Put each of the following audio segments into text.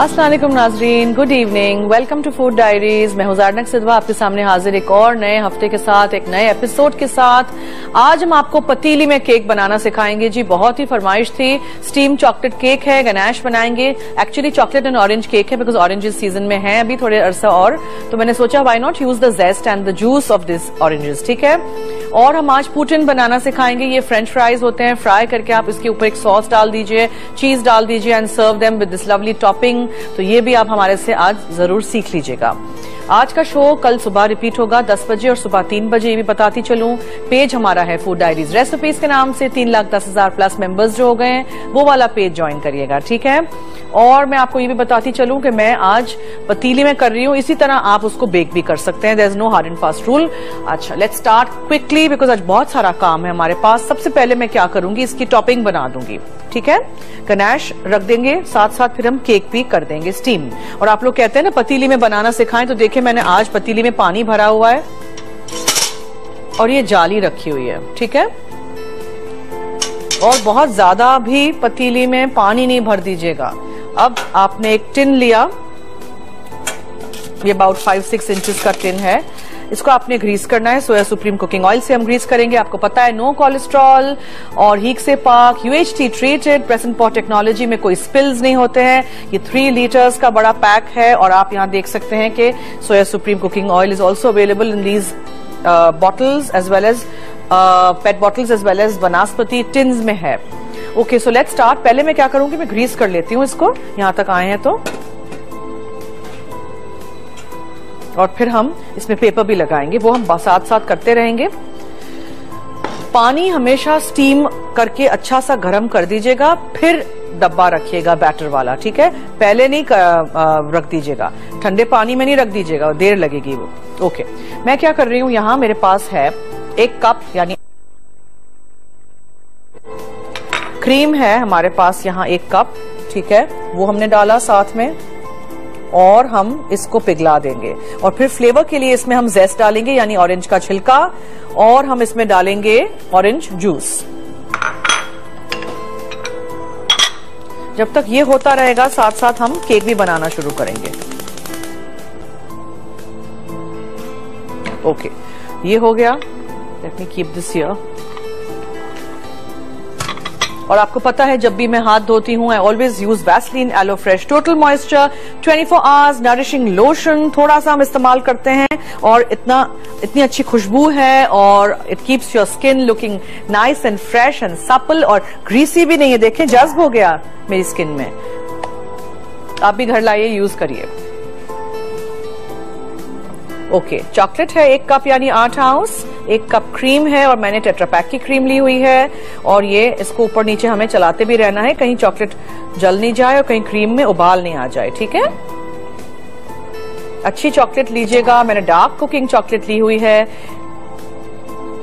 अस्सलाम वालेकुम नाजरीन, good evening, welcome to food diaries. मैं हूं ज़ारनक सिद्वा आपके सामने हाजिर एक और नए हफ्ते के साथ, एक नए एपिसोड के साथ। आज हम आपको पतीली में केक बनाना सिखाएंगे जी। बहुत ही फरमाइश थी, स्टीम चॉकलेट केक है, गनाश बनाएंगे। Actually chocolate and orange cake है बिकॉज ऑरेंजेस सीजन में है अभी थोड़े अरसा और, तो मैंने सोचा why not use the zest and the juice of this oranges, ठीक है। और हम आज पूटिन बनाना सिखाएंगे। ये फ्रेंच फ्राइज होते हैं, फ्राई करके आप इसके ऊपर एक सॉस डाल दीजिए, चीज डाल दीजिए and serve them with this lovely topping. तो ये भी आप हमारे से आज जरूर सीख लीजिएगा। आज का शो कल सुबह रिपीट होगा 10 बजे और सुबह 3 बजे। ये भी बताती चलूं, पेज हमारा है फूड डायरीज रेसिपीज के नाम से। 3,10,000 प्लस मेंबर्स जो हो गए हैं वो वाला पेज ज्वाइन करिएगा, ठीक है। और मैं आपको ये भी बताती चलूं कि मैं आज पतीली में कर रही हूं, इसी तरह आप उसको बेक भी कर सकते हैं। There is no hard and fast rule. अच्छा, लेट्स स्टार्ट क्विकली बिकॉज आज बहुत सारा काम है हमारे पास। सबसे पहले मैं क्या करूंगी, इसकी टॉपिंग बना दूंगी, ठीक है। गनाश रख देंगे, साथ साथ फिर हम केक भी कर देंगे स्टीम। और आप लोग कहते हैं ना पतीली में बनाना सिखाएं, तो देखिए मैंने आज पतीली में पानी भरा हुआ है और ये जाली रखी हुई है, ठीक है। और बहुत ज्यादा भी पतीली में पानी नहीं भर दीजिएगा। अब आपने एक टिन लिया, ये अबाउट 5-6 इंचेस का टिन है। इसको आपने ग्रीस करना है। सोया सुप्रीम कुकिंग ऑयल से हम ग्रीस करेंगे। आपको पता है नो कोलेस्ट्रॉल और हीक से पाक, UHT treated, present pot technology में कोई स्पिल्स नहीं होते हैं। ये 3 लीटर्स का बड़ा पैक है और आप यहाँ देख सकते हैं कि सोया supreme cooking oil is also available in these bottles as well as PET bottles as well as vanaspati tins में है। Okay, so let's start. पहले मैं क्या करूंगी, मैं ग्रीस कर लेती हूँ इसको। यहां तक आए हैं तो, और फिर हम इसमें पेपर भी लगाएंगे, वो हम साथ साथ करते रहेंगे। पानी हमेशा स्टीम करके अच्छा सा गर्म कर दीजिएगा, फिर डब्बा रखिएगा बैटर वाला, ठीक है। पहले नहीं रख दीजिएगा, ठंडे पानी में नहीं रख दीजिएगा, देर लगेगी वो। ओके, मैं क्या कर रही हूं, यहां मेरे पास है 1 कप यानी क्रीम है हमारे पास, यहाँ 1 कप, ठीक है। वो हमने डाला साथ में और हम इसको पिघला देंगे। और फिर फ्लेवर के लिए इसमें हम जेस्ट डालेंगे यानी ऑरेंज का छिलका, और हम इसमें डालेंगे ऑरेंज जूस। जब तक ये होता रहेगा साथ साथ हम केक भी बनाना शुरू करेंगे। ओके, ये हो गया। Let me keep this here. और आपको पता है जब भी मैं हाथ धोती हूँ I always use Vaseline aloe fresh total moisture 24 hours nourishing lotion. थोड़ा सा हम इस्तेमाल करते हैं और इतनी अच्छी खुशबू है और it keeps your skin looking nice and fresh and supple और ग्रीसी भी नहीं है। देखें, जज्ब हो गया मेरी स्किन में। आप भी घर लाइए, यूज करिए। ओके, चॉकलेट है 1 कप यानी 8 आउंस, 1 कप क्रीम है और मैंने टेट्रापैक की क्रीम ली हुई है। और ये इसको ऊपर नीचे हमें चलाते भी रहना है, कहीं चॉकलेट जल नहीं जाए और कहीं क्रीम में उबाल नहीं आ जाए, ठीक है। अच्छी चॉकलेट लीजिएगा, मैंने डार्क कुकिंग चॉकलेट ली हुई है।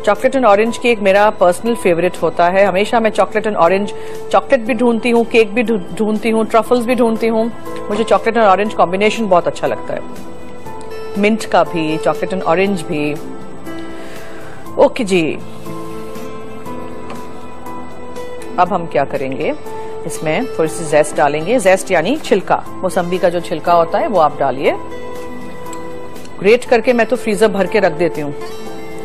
चॉकलेट एंड ऑरेंज केक मेरा पर्सनल फेवरेट होता है। हमेशा मैं चॉकलेट एंड ऑरेंज चॉकलेट भी ढूंढती हूँ, केक भी ढूंढती हूँ, ट्रफल्स भी ढूंढती हूँ। मुझे चॉकलेट एंड ऑरेंज कॉम्बिनेशन बहुत अच्छा लगता है, मिंट का भी, चॉकलेट एंड ऑरेंज भी। ओके जी, अब हम क्या करेंगे, इसमें थोड़ी सी जेस्ट डालेंगे। जेस्ट यानी छिलका, मौसम्बी का जो छिलका होता है वो आप डालिए। ग्रेट करके मैं तो फ्रीजर भर के रख देती हूँ,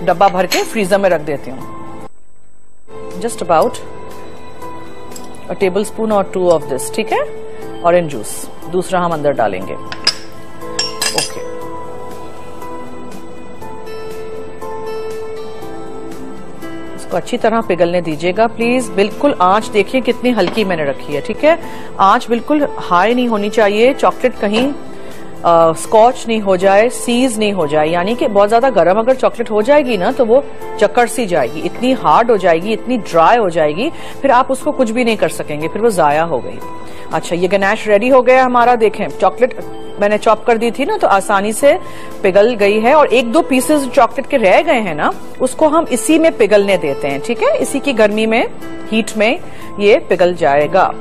डब्बा भर के फ्रीजर में रख देती हूँ। Just about a table spoon और 2 ऑफ दिस, ठीक है। ऑरेंज जूस दूसरा हम अंदर डालेंगे। ओके, इसको अच्छी तरह पिघलने दीजिएगा प्लीज। बिल्कुल आंच देखिए कितनी हल्की मैंने रखी है, ठीक है। आंच बिल्कुल हाई नहीं होनी चाहिए, चॉकलेट कहीं स्कॉच नहीं हो जाए, सीज नहीं हो जाए। यानी कि बहुत ज्यादा गर्म अगर चॉकलेट हो जाएगी ना तो वो चक्कर सी जाएगी, इतनी हार्ड हो जाएगी, इतनी ड्राई हो जाएगी, फिर आप उसको कुछ भी नहीं कर सकेंगे, फिर वो जाया हो गई। अच्छा, ये गनाश रेडी हो गया हमारा। देखें, चॉकलेट मैंने चॉप कर दी थी ना तो आसानी से पिघल गई है। और 1-2 पीसेस चॉकलेट के रह गए हैं ना, उसको हम इसी में पिघलने देते हैं, ठीक है। इसी की गर्मी में, हीट में ये पिघल जाएगा।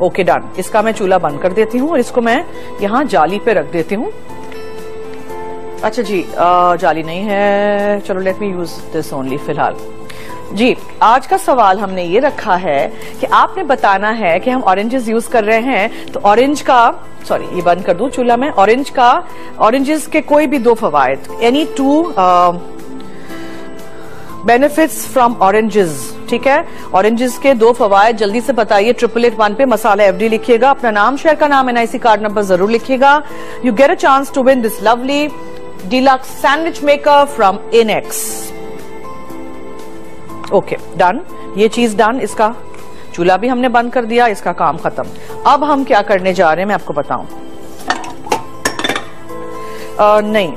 Okay, done. इसका मैं चूल्हा बंद कर देती हूँ और इसको मैं यहाँ जाली पे रख देती हूँ। अच्छा जी, जाली नहीं है, चलो let me use this only फिलहाल। जी, आज का सवाल हमने ये रखा है कि आपने बताना है कि हम ऑरेंजेस यूज कर रहे हैं, तो ऑरेंज का, सॉरी ये बंद कर दूं चूल्हा में, ऑरेंजेस के कोई भी 2 फवायद, एनी 2 बेनिफिट्स फ्रॉम ऑरेंजेस, ठीक है। ऑरेंजेस के 2 फवायद जल्दी से बताइए। 888 पे मसाला FD लिखिएगा, अपना नाम, शहर का नाम, NIC कार्ड नंबर जरूर लिखिएगा। You get a chance to win this lovely deluxe sandwich maker from इनेक्स। Okay, done, ये चीज डन। इसका चूल्हा भी हमने बंद कर दिया, इसका काम खत्म। अब हम क्या करने जा रहे हैं मैं आपको बताऊं। नहीं,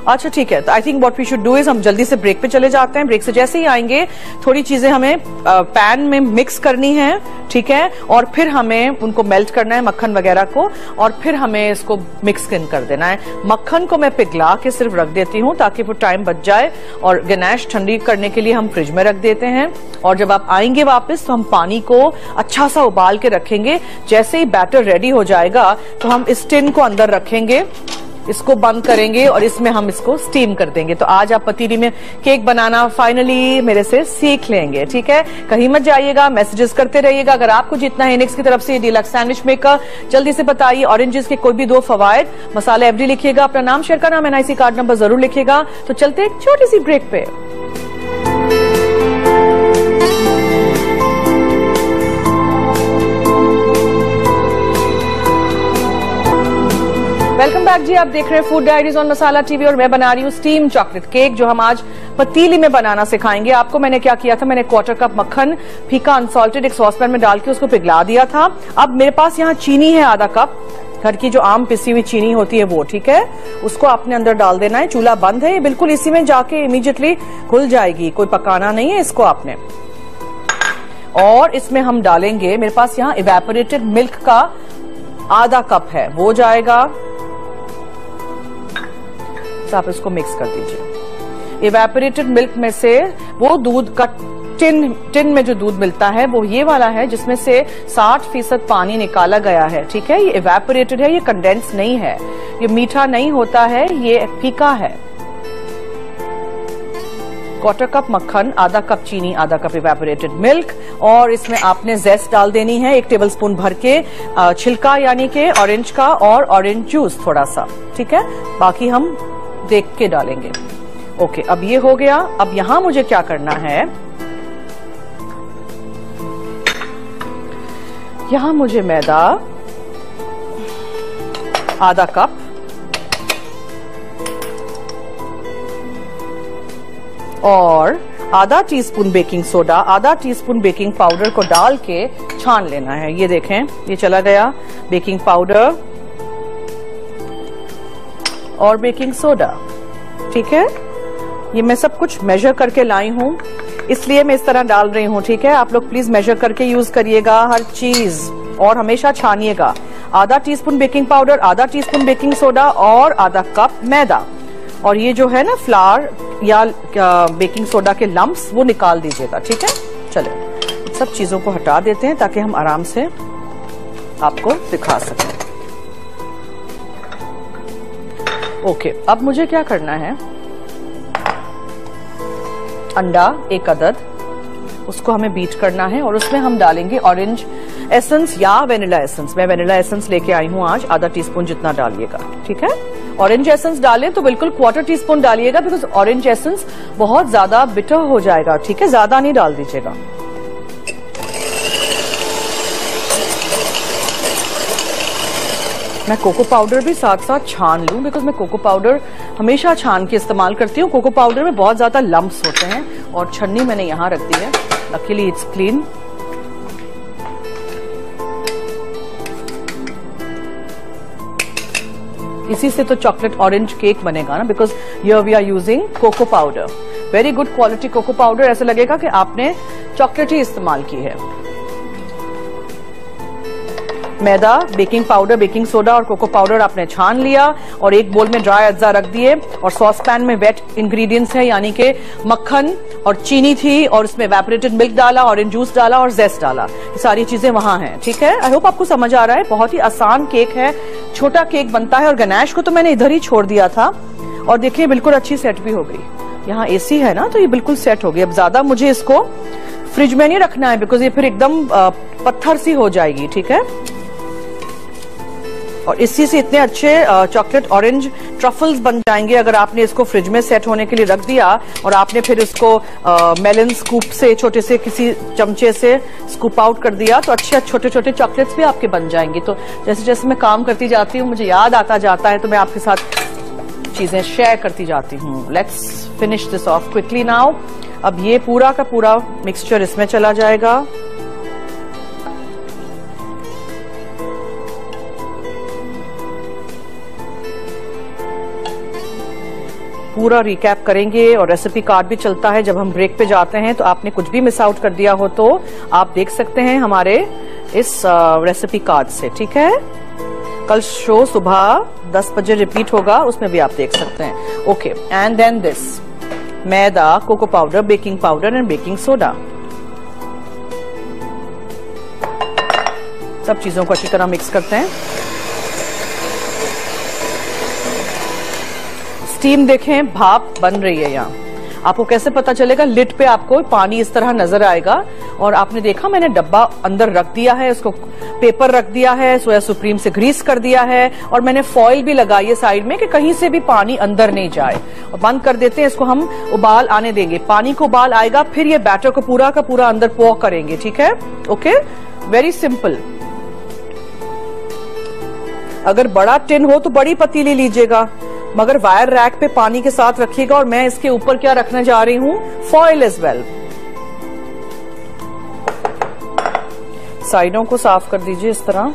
अच्छा ठीक है, तो I think what we should do is हम जल्दी से ब्रेक पे चले जाते हैं। ब्रेक से जैसे ही आएंगे थोड़ी चीजें हमें पैन में मिक्स करनी है, ठीक है, और फिर हमें उनको मेल्ट करना है मक्खन वगैरह को, और फिर हमें इसको मिक्स कर देना है। मक्खन को मैं पिघला के सिर्फ रख देती हूँ ताकि वो टाइम बच जाए, और गनाश ठंडी करने के लिए हम फ्रिज में रख देते हैं। और जब आप आएंगे वापस तो हम पानी को अच्छा सा उबाल के रखेंगे। जैसे ही बैटर रेडी हो जाएगा तो हम इस टिन को अंदर रखेंगे, इसको बंद करेंगे और इसमें हम इसको स्टीम कर देंगे। तो आज आप पतीली में केक बनाना फाइनली मेरे से सीख लेंगे, ठीक है। कहीं मत जाइएगा, मैसेजेस करते रहिएगा। अगर आपको जीतना है इनेक्स की तरफ से डिलक्स सैंडविच मेकर, जल्दी से बताइए ऑरेंजेस के कोई भी 2 फवायद, मसाला FD लिखिएगा, अपना नाम, शहर का नाम, NIC कार्ड नंबर जरूर लिखिएगा। तो चलते एक छोटी सी ब्रेक पे। वेलकम बैक जी, आप देख रहे हैं food diaries on masala TV और मैं बना रही हूँ स्टीम चॉकलेट केक, जो हम आज पतीली में बनाना सिखाएंगे आपको। मैंने क्या किया था, मैंने 1/4 कप मक्खन फीका अनसॉल्टेड एक सॉसपैन में डाल के उसको पिघला दिया था। अब मेरे पास यहाँ चीनी है आधा कप, घर की जो आम पिसी हुई चीनी होती है वो, ठीक है, उसको आपने अंदर डाल देना है। चूल्हा बंद है, ये बिल्कुल इसी में जाके इमीडिएटली घुल जाएगी, कोई पकाना नहीं है इसको आपने। और इसमें हम डालेंगे, मेरे पास यहाँ इवेपोरेटेड मिल्क का आधा कप है, वो जाएगा। आप इसको मिक्स कर दीजिए। इवेपोरेटेड मिल्क में से वो दूध का टिन में जो दूध मिलता है वो ये वाला है, जिसमें से 60% पानी निकाला गया है, ठीक है। ये इवेपोरेटेड है, ये कंडेंस नहीं है, ये मीठा नहीं होता है, ये फीका है। 1/4 कप मक्खन, आधा कप चीनी, आधा कप इवेपोरेटेड मिल्क, और इसमें आपने जेस्ट डाल देनी है 1 टेबलस्पून भर के, छिलका यानी के ऑरेंज का, और ऑरेंज जूस थोड़ा सा, ठीक है। बाकी हम देख के डालेंगे। ओके, अब ये हो गया। अब यहां मुझे क्या करना है, यहां मुझे मैदा आधा कप, और आधा टीस्पून बेकिंग सोडा, आधा टीस्पून बेकिंग पाउडर को डाल के छान लेना है। ये देखें, ये चला गया बेकिंग पाउडर और बेकिंग सोडा, ठीक है। ये मैं सब कुछ मेजर करके लाई हूं, इसलिए मैं इस तरह डाल रही हूं, ठीक है। आप लोग प्लीज मेजर करके यूज करिएगा हर चीज, और हमेशा छानिएगा। आधा टीस्पून बेकिंग पाउडर, आधा टीस्पून बेकिंग सोडा और आधा कप मैदा। और ये जो है ना फ्लावर या बेकिंग सोडा के लम्प्स, वो निकाल दीजिएगा, ठीक है। चलिए सब चीजों को हटा देते हैं ताकि हम आराम से आपको दिखा सकें। ओके, अब मुझे क्या करना है, अंडा 1 अदद, उसको हमें बीट करना है, और उसमें हम डालेंगे ऑरेंज एसेंस या वेनिला एसेंस। मैं वेनिला एसेंस लेके आई हूं आज, आधा टीस्पून जितना डालिएगा, ठीक है। ऑरेंज एसेंस डालें तो बिल्कुल 1/4 टीस्पून डालिएगा, बिकॉज ऑरेंज एसेंस बहुत ज्यादा बिटर हो जाएगा, ठीक है, ज्यादा नहीं डाल दीजिएगा। मैं कोको पाउडर भी साथ साथ छान लूं, बिकॉज मैं कोको पाउडर हमेशा छान के इस्तेमाल करती हूँ। कोको पाउडर में बहुत ज्यादा लम्प्स होते हैं, और छन्नी मैंने यहां रख दी है, लकीली इट्स क्लीन। इसी से तो चॉकलेट ऑरेंज केक बनेगा ना, because here we are using cocoa powder, very good quality cocoa powder. ऐसा लगेगा कि आपने चॉकलेट ही इस्तेमाल की है। मैदा, बेकिंग पाउडर, बेकिंग सोडा और कोको पाउडर आपने छान लिया, और एक बोल में ड्राई अज्जा रख दिए, और सॉस पैन में वेट इंग्रेडिएंट्स है, यानी कि मक्खन और चीनी थी, और उसमें इवेपोरेटेड मिल्क डाला, ऑरेंज जूस डाला और जेस्ट डाला। ये सारी चीजें वहां हैं, ठीक है। आई होप आपको समझ आ रहा है। बहुत ही आसान केक है, छोटा केक बनता है, और गनाश को तो मैंने इधर ही छोड़ दिया था, और देखिए बिल्कुल अच्छी सेट भी हो गई। यहाँ एसी है ना, तो ये बिल्कुल सेट हो गई। अब ज्यादा मुझे इसको फ्रिज में नहीं रखना है, बिकॉज ये फिर एकदम पत्थर सी हो जाएगी, ठीक है। और इसी से इतने अच्छे चॉकलेट ऑरेंज ट्रफल्स बन जाएंगे अगर आपने इसको फ्रिज में सेट होने के लिए रख दिया और आपने फिर इसको मेलन स्कूप से, छोटे से किसी चमचे से स्कूप आउट कर दिया, तो अच्छे छोटे छोटे चॉकलेट्स भी आपके बन जाएंगे। तो जैसे जैसे मैं काम करती जाती हूँ मुझे याद आता जाता है, तो मैं आपके साथ चीजें शेयर करती जाती हूँ। Let's finish this of quickly now. अब ये पूरा का पूरा मिक्सचर इसमें चला जाएगा। पूरा रिकैप करेंगे और रेसिपी कार्ड भी चलता है जब हम ब्रेक पे जाते हैं, तो आपने कुछ भी मिस आउट कर दिया हो तो आप देख सकते हैं हमारे इस रेसिपी कार्ड से, ठीक है। कल शो सुबह 10 बजे रिपीट होगा, उसमें भी आप देख सकते हैं। Okay, and then this maida, cocoa powder, baking powder and baking soda, सब चीजों को अच्छी तरह मिक्स करते हैं। स्टीम देखें, भाप बन रही है यहाँ। आपको कैसे पता चलेगा? लिड पे आपको पानी इस तरह नजर आएगा। और आपने देखा मैंने डब्बा अंदर रख दिया है, उसको पेपर रख दिया है, सोया सुप्रीम से ग्रीस कर दिया है, और मैंने फॉइल भी लगाई है साइड में कि कहीं से भी पानी अंदर नहीं जाए। और बंद कर देते हैं इसको, हम उबाल आने देंगे। पानी को उबाल आएगा, फिर ये बैटर को पूरा का पूरा अंदर पॉ करेंगे, ठीक है। Okay, very simple. अगर बड़ा टिन हो तो बड़ी पतीली लीजिएगा, मगर वायर रैक पे पानी के साथ रखिएगा। और मैं इसके ऊपर क्या रखने जा रही हूं? Foil as well. साइडों को साफ कर दीजिए इस तरह।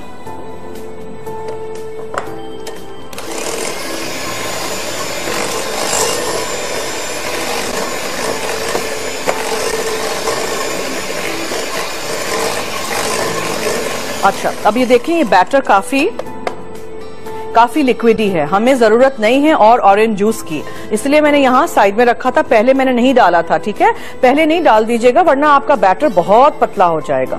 अच्छा, अब ये देखिए, ये बैटर काफी लिक्विडी है, हमें जरूरत नहीं है और ऑरेंज जूस की, इसलिए मैंने यहाँ साइड में रखा था। पहले मैंने नहीं डाला था, ठीक है। पहले नहीं डाल दीजिएगा वरना आपका बैटर बहुत पतला हो जाएगा।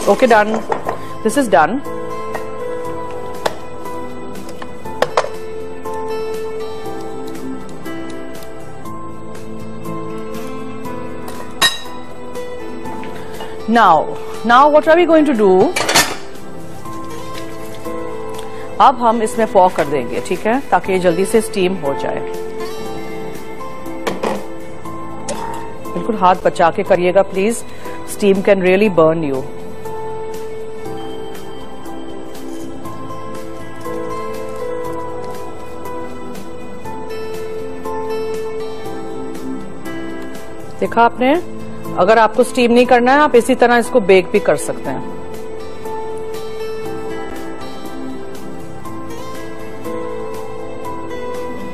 Okay, done, this is done. Now what are we going to do? अब हम इसमें पॉ कर देंगे, ठीक है, ताकि ये जल्दी से स्टीम हो जाए। बिल्कुल हाथ बचा के करिएगा please, steam can really burn you. देखा आपने? अगर आपको स्टीम नहीं करना है, आप इसी तरह इसको बेक भी कर सकते हैं।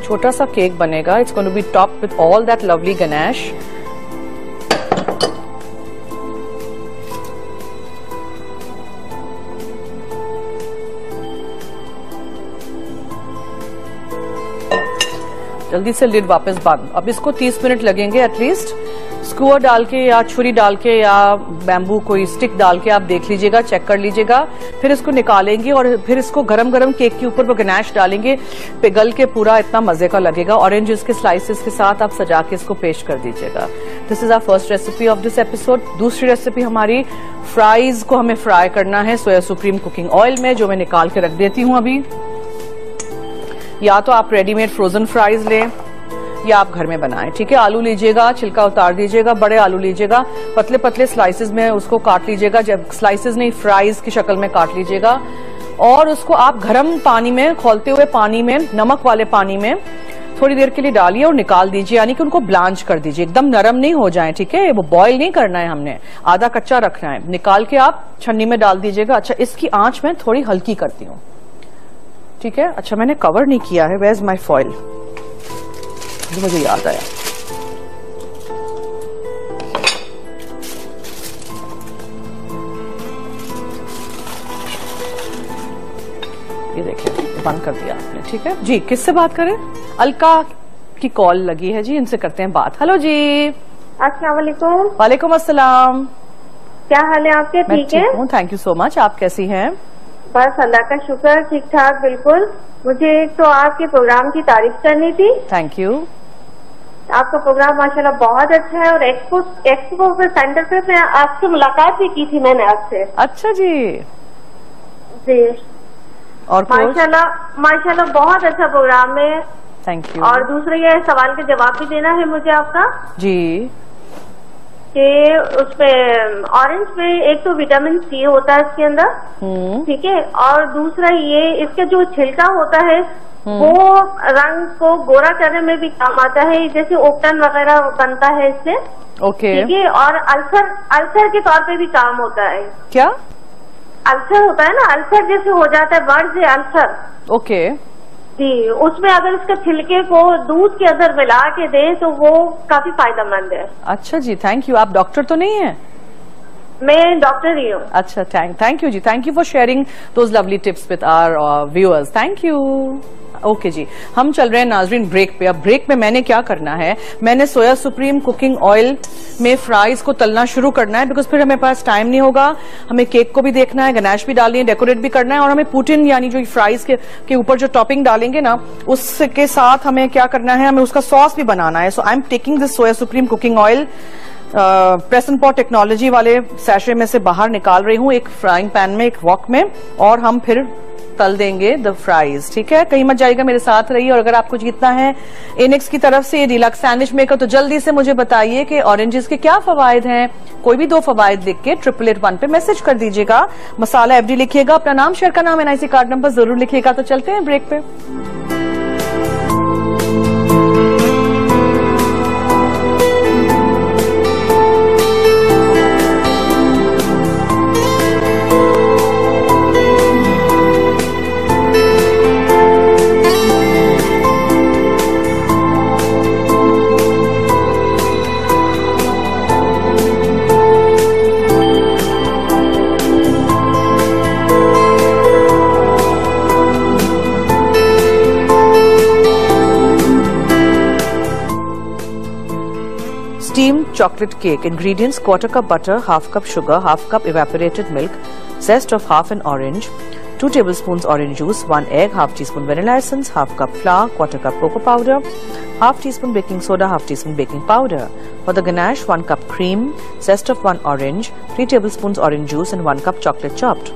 छोटा सा केक बनेगा। It's going to be top with all that lovely ganache. जल्दी से लिड वापस बंद। अब इसको 30 मिनट लगेंगे एटलीस्ट। स्क्रूअर डाल के या छुरी डाल के या बैम्बू कोई स्टिक डाल के आप देख लीजिएगा, चेक कर लीजिएगा। फिर इसको निकालेंगे और फिर इसको गरम गरम केक के ऊपर वो गनाश डालेंगे, पिघल के पूरा इतना मजे का लगेगा। ऑरेंज जूस के स्लाइसेस के साथ आप सजा के इसको पेश कर दीजिएगा। This is our first recipe of this episode. दूसरी रेसिपी हमारी, फ्राइज को हमें फ्राई करना है सोया सुप्रीम कुकिंग ऑयल में, जो मैं निकाल के रख देती हूँ अभी। या तो आप रेडीमेड फ्रोजन फ्राइज लें या आप घर में बनाएं, ठीक है। आलू लीजिएगा, छिलका उतार दीजिएगा, बड़े आलू लीजिएगा, पतले पतले स्लाइसेस में उसको काट लीजिएगा। जब स्लाइसेस नहीं, फ्राइज की शक्ल में काट लीजिएगा। और उसको आप गर्म पानी में, खौलते हुए पानी में, नमक वाले पानी में थोड़ी देर के लिए डालिए और निकाल दीजिए, यानी कि उनको ब्लांच कर दीजिए। एकदम नरम नहीं हो जाए, ठीक है। वो बॉईल नहीं करना है हमने, आधा कच्चा रखना है। निकाल के आप छन्नी में डाल दीजिएगा। अच्छा, इसकी आंच मैं थोड़ी हल्की करती हूँ, ठीक है। अच्छा, मैंने कवर नहीं किया है, वेयर इज माय फॉइल, मुझे याद आया। ये देखिए, बंद कर दिया आपने, ठीक है जी। किससे बात करें? अलका की कॉल लगी है जी, इनसे करते हैं बात। हेलो जी। अस्सलाम वालेकुम। वालेकुम अस्सलाम। क्या हाल है आपके? ठीक है, थैंक यू सो मच। आप कैसी हैं? बस अल्लाह का शुक्र, ठीक ठाक बिल्कुल। मुझे एक तो आपके प्रोग्राम की तारीफ करनी थी। Thank you. आपका प्रोग्राम माशाल्लाह बहुत अच्छा है और एक्सपो पे सेंटर पे मैं आपसे मुलाकात भी की थी मैंने आपसे। अच्छा जी। जी। और माशाल्लाह बहुत अच्छा प्रोग्राम है। Thank you. और दूसरा ये सवाल का जवाब भी देना है मुझे आपका जी कि उसपे ऑरेंज पे एक तो विटामिन सी होता है इसके अंदर, ठीक है, और दूसरा ये इसका जो छिलका होता है वो रंग को गोरा करने में भी काम आता है, जैसे ओक्टन वगैरह बनता है इससे। ओके। ठीक है, और अल्सर के तौर पे भी काम होता है। क्या अल्सर होता है ना, अल्सर जैसे हो जाता है, वर्ड से अल्सर। ओके जी, उसमें अगर इसके छिलके को दूध के अंदर मिला के दे तो वो काफी फायदेमंद है। अच्छा जी, थैंक यू। आप डॉक्टर तो नहीं है? मैं डॉक्टर ही हूँ। अच्छा, थैंक यू जी, thank you for sharing those lovely tips with our viewers, thank you. Okay जी, हम चल रहे हैं नाजरीन ब्रेक पे। अब ब्रेक में मैंने क्या करना है, मैंने सोया सुप्रीम कुकिंग ऑयल में फ्राइज को तलना शुरू करना है, बिकॉज फिर हमें पास टाइम नहीं होगा। हमें केक को भी देखना है, गनाश भी डालनी है, डेकोरेट भी करना है, और हमें पुटिन यानी जो फ्राइज के ऊपर जो टॉपिंग डालेंगे ना, उसके साथ हमें क्या करना है, हमें उसका सॉस भी बनाना है। So I am taking this soya supreme cooking oil press and pot technology वाले सैशे में से बाहर निकाल रही हूँ, एक फ्राइंग पैन में, एक वॉक में, और हम फिर तल देंगे द फ्राइज। ठीक है, कहीं मत जाइएगा, मेरे साथ रहिए। और अगर आपको जीतना है इनेक्स की तरफ से डिलक्स सैंडविच मेकर, तो जल्दी से मुझे बताइए कि ऑरेंजेस के क्या फवायद हैं। कोई भी 2 फवायद लिख के 8881 पे मैसेज कर दीजिएगा। मसाला FD लिखिएगा, अपना नाम, शेयर का नाम, NIC कार्ड नंबर जरूर लिखिएगा। तो चलते हैं ब्रेक पे। Steamed chocolate cake. Ingredients: 1/4 cup butter, 1/2 cup sugar, 1/2 cup evaporated milk, zest of 1/2 an orange, 2 tablespoons orange juice, 1 egg, 1/2 teaspoon vanilla essence, 1/2 cup flour, 1/4 cup cocoa powder, 1/2 teaspoon baking soda, 1/2 teaspoon baking powder. For the ganache, 1 cup cream, zest of 1 orange, 3 tablespoons orange juice and 1 cup chocolate chopped.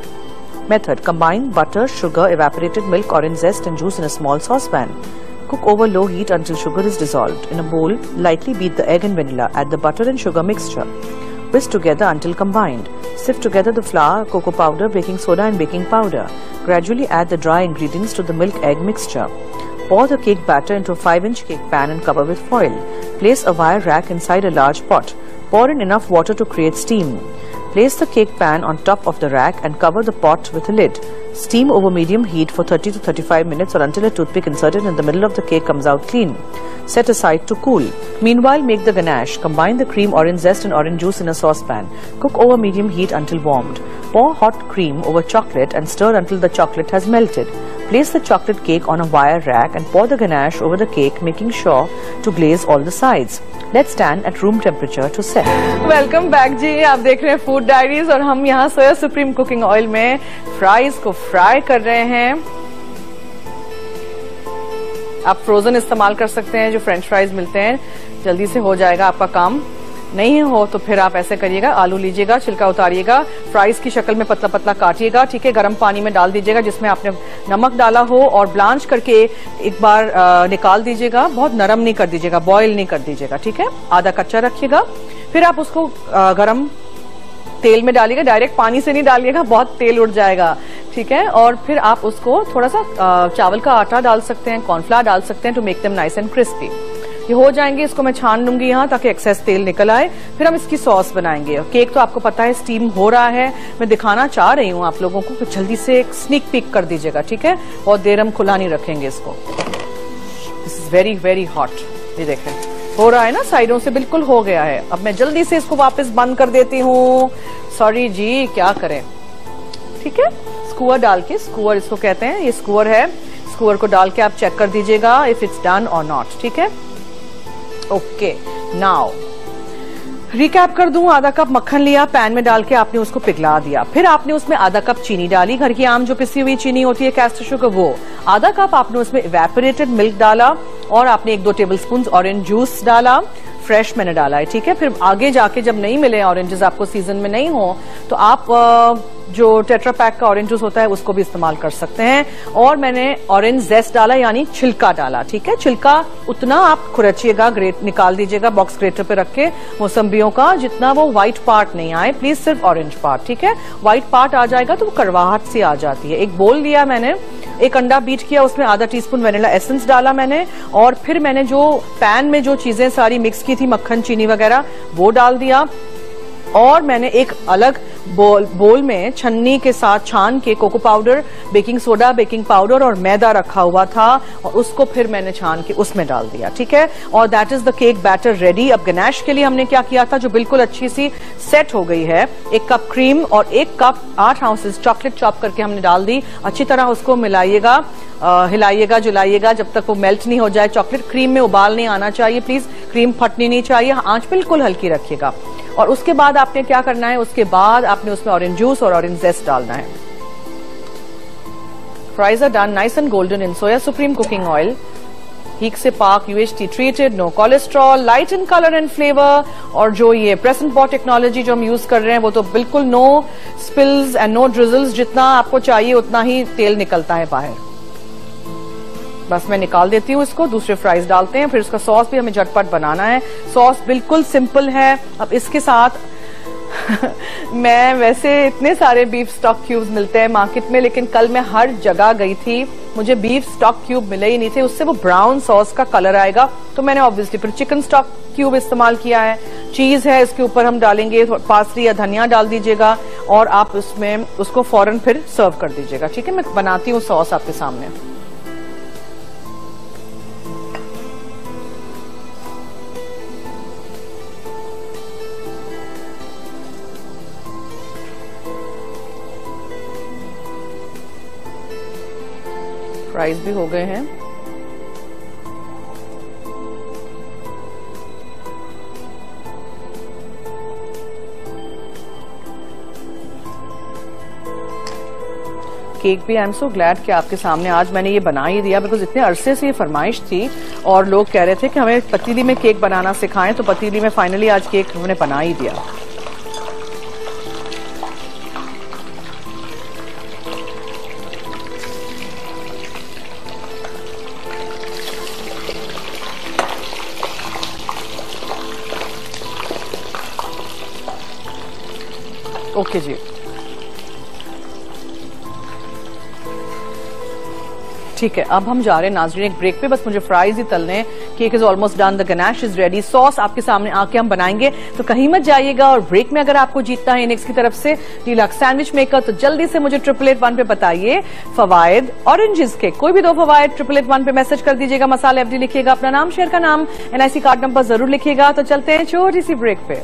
Method: combine butter, sugar, evaporated milk, orange zest and juice in a small saucepan. Cook over low heat until sugar is dissolved. In a bowl, lightly beat the egg and vanilla. Add the butter and sugar mixture. Whisk together until combined. Sift together the flour, cocoa powder, baking soda and baking powder. Gradually add the dry ingredients to the milk-egg mixture. Pour the cake batter into a 5-inch cake pan and cover with foil. Place a wire rack inside a large pot. Pour in enough water to create steam. Place the cake pan on top of the rack and cover the pot with a lid. Steam over medium heat for 30 to 35 minutes or until a toothpick inserted in the middle of the cake comes out clean. Set aside to cool. Meanwhile, make the ganache. Combine the cream, orange zest and orange juice in a saucepan. Cook over medium heat until warmed. Pour hot cream over chocolate and stir until the chocolate has melted. Place the chocolate cake on a wire rack and pour the ganache over the cake, making sure to glaze all the sides. Let's stand at room temperature to set. Welcome back जी, आप देख रहे हैं food diaries और हम यहाँ soya supreme cooking oil में fries को फ्राई कर रहे हैं। आप फ्रोजन इस्तेमाल कर सकते हैं, जो फ्रेंच फ्राइज मिलते हैं, जल्दी से हो जाएगा आपका काम। नहीं हो तो फिर आप ऐसे करिएगा, आलू लीजिएगा, छिलका उतारिएगा, फ्राइज की शक्ल में पतला पतला काटिएगा, ठीक है, गर्म पानी में डाल दीजिएगा जिसमें आपने नमक डाला हो और ब्लांच करके एक बार निकाल दीजिएगा। बहुत नरम नहीं कर दीजिएगा, बॉयल नहीं कर दीजिएगा, ठीक है, आधा कच्चा रखिएगा। फिर आप उसको गर्म तेल में डालिएगा, डायरेक्ट पानी से नहीं डालिएगा, बहुत तेल उड़ जाएगा, ठीक है। और फिर आप उसको थोड़ा सा चावल का आटा डाल सकते हैं, कॉर्नफ्लावर डाल सकते हैं to make them nice and crispy. ये हो जाएंगे, इसको मैं छान लूंगी यहाँ ताकि एक्सेस तेल निकल आए। फिर हम इसकी सॉस बनाएंगे। केक तो आपको पता है स्टीम हो रहा है, मैं दिखाना चाह रही हूँ आप लोगों को, तो जल्दी से एक स्नीक पीक कर दीजिएगा, ठीक है। बहुत देर हम खुला नहीं रखेंगे इसको। This is very very hot. ये देखें हो रहा है ना, साइडों से बिल्कुल हो गया है। अब मैं जल्दी से इसको वापस बंद कर देती हूँ। सॉरी जी, क्या करें, ठीक है। स्कूअर डाल के, स्कूअर इसको कहते हैं, ये स्कूअर है, स्कूअर को डाल के आप चेक कर दीजिएगा इफ इट्स डन और नॉट, ठीक है। ओके, नाउ रिकैप कर दूं, आधा कप मक्खन लिया, पैन में डाल के आपने उसको पिघला दिया, फिर आपने उसमें आधा कप चीनी डाली, घर की आम जो पिसी हुई चीनी होती है कैस्टर शुगर, वो आधा कप आपने उसमें इवेपोरेटेड मिल्क डाला और आपने 1-2 टेबलस्पून ऑरेंज जूस डाला, फ्रेश मैंने डाला है, ठीक है। फिर आगे जाके जब नहीं मिले ऑरेंजेस, आपको सीजन में नहीं हो, तो आप जो टेट्रा पैक का ऑरेंज जूस होता है उसको भी इस्तेमाल कर सकते हैं। और मैंने ऑरेंज जेस्ट डाला, यानी छिलका डाला, ठीक है। छिलका उतना आप खुरचिएगा, ग्रेट निकाल दीजिएगा बॉक्स ग्रेटर पे रख के मौसम्बियों का, जितना वो व्हाइट पार्ट नहीं आए, प्लीज सिर्फ ऑरेंज पार्ट, ठीक है। व्हाइट पार्ट आ जाएगा तो वो कड़वाहट सी आ जाती है। एक बोल लिया मैंने, 1 अंडा बीट किया, उसमें आधा टीस्पून वेनिला एसेंस डाला मैंने, और फिर मैंने जो पैन में जो चीजें सारी मिक्स की थी, मक्खन चीनी वगैरह, वो डाल दिया। और मैंने एक अलग बोल में छन्नी के साथ छान के cocoa powder, baking soda, baking powder और मैदा रखा हुआ था, और उसको फिर मैंने छान के उसमें डाल दिया, ठीक है। और that is the cake batter ready. अब गनाश के लिए हमने क्या किया था, जो बिल्कुल अच्छी सी सेट हो गई है, 1 कप क्रीम और 1 कप 8 आउंसेस चॉकलेट चॉप करके हमने डाल दी। अच्छी तरह उसको मिलाइएगा, हिलाइएगा, जुलाइएगा जब तक वो मेल्ट नहीं हो जाए। चॉकलेट क्रीम में उबाल नहीं आना चाहिए, प्लीज, क्रीम फटनी नहीं चाहिए, आंच बिल्कुल हल्की रखिएगा। और उसके बाद आपने क्या करना है, उसके बाद आपने उसमें ऑरेंज जूस और ऑरेंज जेस्ट डालना है। Fries are done nice and golden in soya supreme cooking oil, हीक से पाक, UHT treated, no cholesterol, light in colour and flavour. और जो ये प्रेसेंट पॉट टेक्नोलॉजी जो हम यूज कर रहे हैं, वो तो बिल्कुल नो स्पिल्स एंड नो ड्रिजल्स, जितना आपको चाहिए उतना ही तेल निकलता है बाहर। बस मैं निकाल देती हूँ इसको, दूसरे फ्राइज डालते हैं। फिर इसका सॉस भी हमें झटपट बनाना है। सॉस बिल्कुल सिंपल है। अब इसके साथ मैं वैसे इतने सारे बीफ स्टॉक क्यूब्स मिलते हैं मार्केट में, लेकिन कल मैं हर जगह गई थी, मुझे बीफ स्टॉक क्यूब मिले ही नहीं थे, उससे वो ब्राउन सॉस का कलर आएगा। तो मैंने ऑब्वियसली फिर चिकन स्टॉक क्यूब इस्तेमाल किया है। चीज है, इसके ऊपर हम डालेंगे पासरी या धनिया डाल दीजिएगा, और आप उसमें उसको फौरन फिर सर्व कर दीजिएगा, ठीक है। मैं बनाती हूँ सॉस आपके सामने। फ्राइज भी हो गए हैं। केक भी आई एम सो ग्लैड कि आपके सामने आज मैंने ये बना ही दिया, बिकॉज इतने अरसे से ये फरमाइश थी और लोग कह रहे थे कि हमें पतीली में केक बनाना सिखाएं, तो पतीली में फाइनली आज केक हमने बना ही दिया। ओके जी, ठीक है। अब हम जा रहे हैं नाज़रीन एक ब्रेक पे, बस मुझे फ्राइज ही तलने। Cake is almost done, the ganache is ready, sauce आपके सामने आके हम बनाएंगे, तो कहीं मत जाइएगा। और ब्रेक में अगर आपको जीतना है इनेक्स की तरफ से डीलक्स सैंडविच मेकर, तो जल्दी से मुझे 888-1 पे बताइए फवायद ऑरेंजेस के, कोई भी 2 फवायद 888-1 पे मैसेज कर दीजिएगा। मसाला FD लिखिएगा, अपना नाम, शेयर का नाम, NIC कार्ड नंबर जरूर लिखिएगा। तो चलते हैं छोटी सी ब्रेक पे।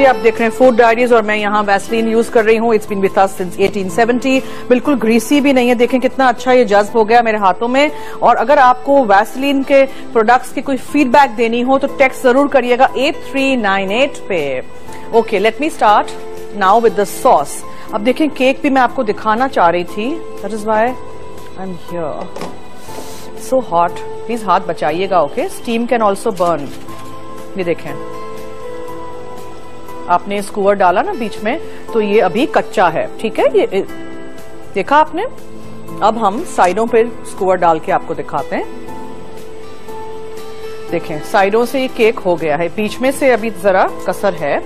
आप देख रहे हैं फूड डायरीज, और मैं यहाँ वैसलीन यूज कर रही हूँ। It's been with us since 1870। बिल्कुल ग्रीसी भी नहीं है, देखें कितना अच्छा ये जज्ब हो गया मेरे हाथों में। और अगर आपको वैसलीन के प्रोडक्ट्स की कोई फीडबैक देनी हो तो टेक्स्ट जरूर करिएगा 8398 पे। Okay, let me start now with the sauce. अब देखें केक भी मैं आपको दिखाना चाह रही थी, that is why I am here. So hot, please हाथ बचाइएगा। Okay, steam can also burn. ये देखें, आपने स्कूवर डाला ना बीच में, तो ये अभी कच्चा है, ठीक है। ये देखा आपने। अब हम साइडों पे स्कूवर डाल के आपको दिखाते हैं। देखें, साइडों से ये केक हो गया है, बीच में से अभी जरा कसर है।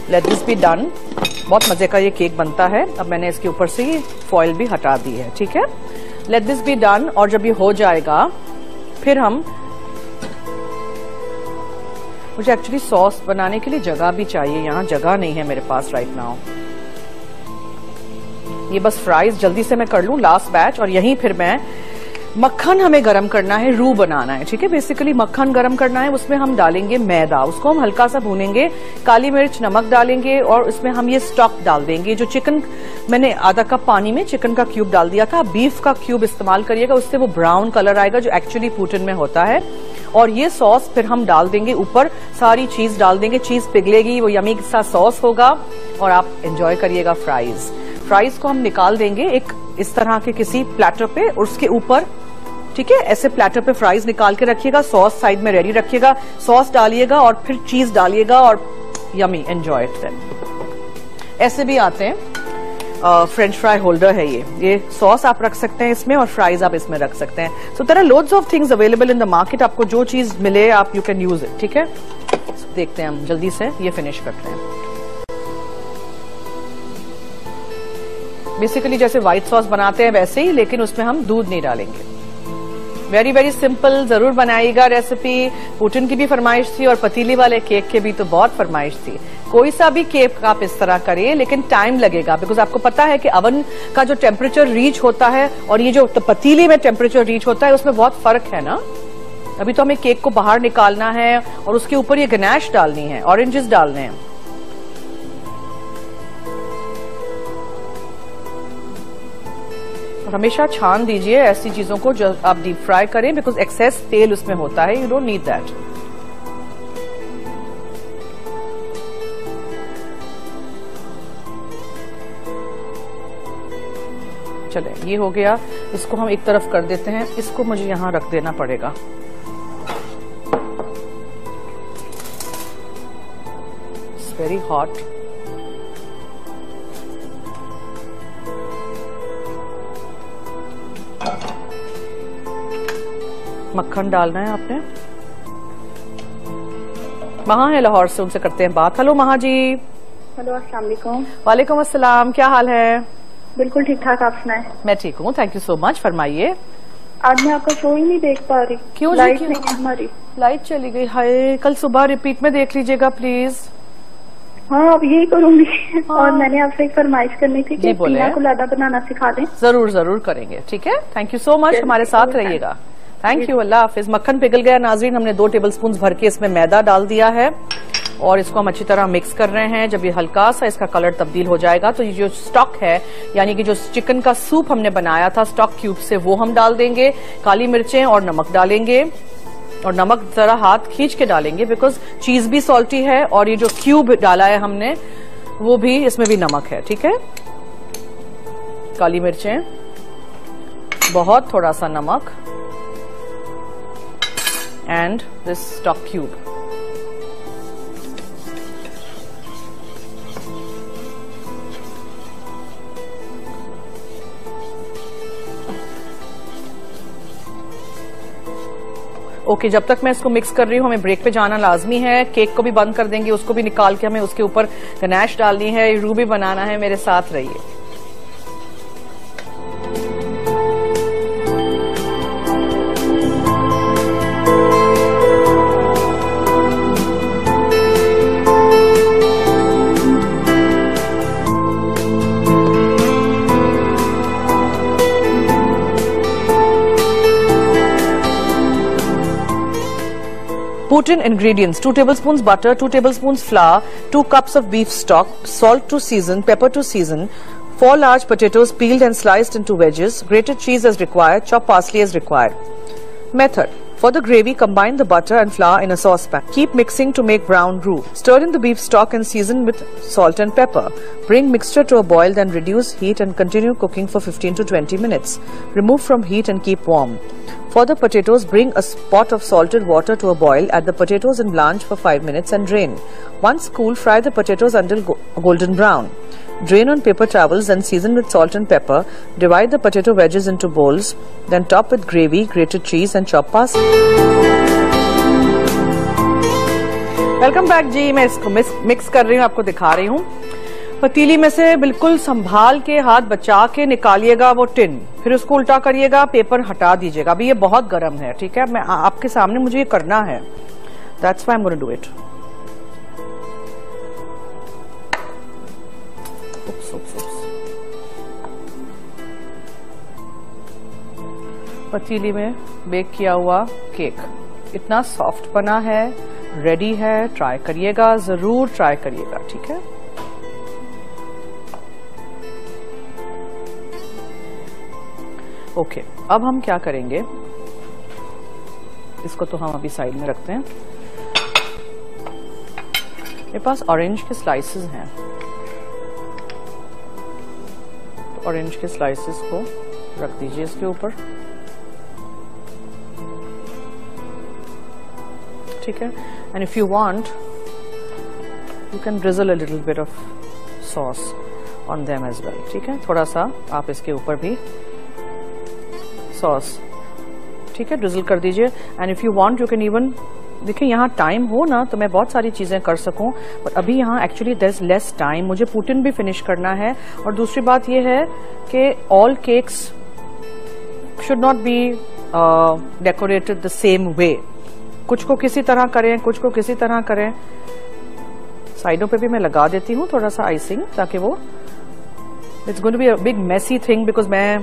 Let this be done. बहुत मजे का ये केक बनता है। अब मैंने इसके ऊपर से ये फॉइल भी हटा दी है, ठीक है। Let this be done. और जब ये हो जाएगा, फिर हम, मुझे एक्चुअली सॉस बनाने के लिए जगह भी चाहिए, यहाँ जगह नहीं है मेरे पास राइट नाउ। ये बस फ्राइज जल्दी से मैं कर लूं, लास्ट बैच। और यहीं फिर मैं मक्खन हमें गरम करना है, रू बनाना है, ठीक है। बेसिकली मक्खन गरम करना है, उसमें हम डालेंगे मैदा, उसको हम हल्का सा भूनेंगे, काली मिर्च नमक डालेंगे और उसमें हम ये स्टॉक डाल देंगे। जो चिकन मैंने आधा कप पानी में चिकन का क्यूब डाल दिया था, बीफ का क्यूब इस्तेमाल करिएगा, उससे वो ब्राउन कलर आएगा जो एक्चुअली पूटन में होता है। और ये सॉस फिर हम डाल देंगे ऊपर, सारी चीज डाल देंगे, चीज पिघलेगी, वो यमी सा सॉस होगा और आप एंजॉय करिएगा फ्राइज। फ्राइज को हम निकाल देंगे एक इस तरह के किसी प्लेटर पे, और उसके ऊपर, ठीक है, ऐसे प्लेटर पे फ्राइज निकाल के रखिएगा, सॉस साइड में रेडी रखिएगा, सॉस डालिएगा और फिर चीज डालिएगा और यमी, एंजॉय इट देन। ऐसे भी आते हैं, फ्रेंच फ्राई होल्डर है ये सॉस आप रख सकते हैं इसमें और फ्राइज आप इसमें रख सकते हैं। So there are loads of things available in the market, आपको जो चीज मिले आप यू कैन यूज इट, ठीक है। so, देखते हैं हम जल्दी से ये फिनिश करते हैं। बेसिकली जैसे व्हाइट सॉस बनाते हैं वैसे ही, लेकिन उसमें हम दूध नहीं डालेंगे। वेरी वेरी सिंपल, जरूर बनाइएगा रेसिपी। पुटिन की भी फरमाइश थी और पतीली वाले केक के भी तो बहुत फरमाइश थी। कोई सा भी केक आप इस तरह करिए, लेकिन टाइम लगेगा, बिकॉज आपको पता है कि अवन का जो टेम्परेचर रीच होता है और ये जो पतीली में टेम्परेचर रीच होता है उसमें बहुत फर्क है ना। अभी तो हमें केक को बाहर निकालना है और उसके ऊपर ये गनैश डालनी है, ऑरेंजेस डालने हैं। हमेशा छान दीजिए ऐसी चीजों को जो आप डीप फ्राई करें, बिकॉज एक्सेस तेल उसमें होता है, यू डोंट नीड दैट। चले, ये हो गया, इसको हम एक तरफ कर देते हैं, इसको मुझे यहां रख देना पड़ेगा। It's very hot. मक्खन डालना है आपने। महा है लाहौर से, उनसे करते हैं बात। हेलो महा जी। हेलो, अस्सलाम वालेकुम। वालेकुम अस्सलाम, क्या हाल है? बिल्कुल ठीक ठाक, आप सुनाएं? मैं ठीक हूँ, थैंक यू सो मच। फरमाइए। आज मैं आपका शो ही नहीं देख पा रही। क्यों? लाइट नहीं है हमारी। लाइट चली गई, हाय। कल सुबह रिपीट में देख लीजिएगा प्लीज। हाँ, अब यही करूंगी। हाँ। और मैंने आपसे एक फरमाइश करनी थी कि पीना कोलाडा बनाना सिखा दें। जरूर जरूर करेंगे, ठीक है। थैंक यू सो मच, हमारे साथ रहिएगा। थैंक यू, अल्लाह हाफिज। मक्खन पिघल गया नाजरीन, हमने 2 टेबलस्पून भर के इसमें मैदा डाल दिया है और इसको हम अच्छी तरह मिक्स कर रहे हैं। जब ये हल्का सा इसका कलर तब्दील हो जाएगा तो ये जो स्टॉक है, यानी कि जो चिकन का सूप हमने बनाया था स्टॉक क्यूब से, वो हम डाल देंगे। काली मिर्चें और नमक डालेंगे, और नमक जरा हाथ खींच के डालेंगे बिकॉज चीज भी सॉल्टी है और ये जो क्यूब डाला है हमने वो भी, इसमें भी नमक है, ठीक है। काली मिर्चें, बहुत थोड़ा सा नमक and this stock cube. Okay, जब तक मैं इसको मिक्स कर रही हूँ हमें ब्रेक पे जाना लाजमी है। केक को भी बंद कर देंगे, उसको भी निकाल के हमें उसके ऊपर गनैश डालनी है, रू भी बनाना है। मेरे साथ रहिए। Putin ingredients: 2 tablespoons butter, 2 tablespoons flour, 2 cups of beef stock, salt to season, pepper to season, 4 large potatoes peeled and sliced into wedges, grated cheese as required, chopped parsley as required. Method: for the gravy, combine the butter and flour in a saucepan. Keep mixing to make brown roux. Stir in the beef stock and season with salt and pepper. Bring mixture to a boil, then reduce heat and continue cooking for 15 to 20 minutes. Remove from heat and keep warm. For the potatoes, bring a pot of salted water to a boil, add the potatoes and blanch for 5 minutes and drain. Once cool, fry the potatoes until golden brown. Drain on paper towels and season with salt and pepper. Divide the potato wedges into bowls, then top with gravy, grated cheese and chopped parsley. Welcome back जी। मैं इसको mix कर रही हूँ, आपको दिखा रही हूँ। पतीली में से बिल्कुल संभाल के, हाथ बचा के निकालिएगा वो टिन, फिर उसको उल्टा करिएगा, पेपर हटा दीजिएगा। अभी ये बहुत गर्म है, ठीक है। मैं आपके सामने मुझे ये करना है, that's why I am going to do it. पतीली में बेक किया हुआ केक इतना सॉफ्ट बना है, रेडी है। ट्राई करिएगा, जरूर ट्राई करिएगा, ठीक है। ओके, अब हम क्या करेंगे, इसको तो हम अभी साइड में रखते हैं। मेरे पास ऑरेंज के स्लाइसेस हैं, तो ऑरेंज के स्लाइसेस को रख दीजिए इसके ऊपर, ठीक है। And if you want you can drizzle a little bit of sauce on them as well, ठीक है। थोड़ा सा आप इसके ऊपर भी सॉस, ठीक है, drizzle कर दीजिए। And if you want you can even, देखिए यहाँ टाइम हो ना तो मैं बहुत सारी चीजें कर सकूं, पर अभी यहाँ actually there is less time, मुझे पुटिन भी फिनिश करना है। और दूसरी बात यह है कि all cakes should not be decorated the same way, कुछ को किसी तरह करें, कुछ को किसी तरह करें। साइडों पे भी मैं लगा देती हूँ थोड़ा सा आइसिंग, ताकि वो it's going to be a big messy thing, because मैं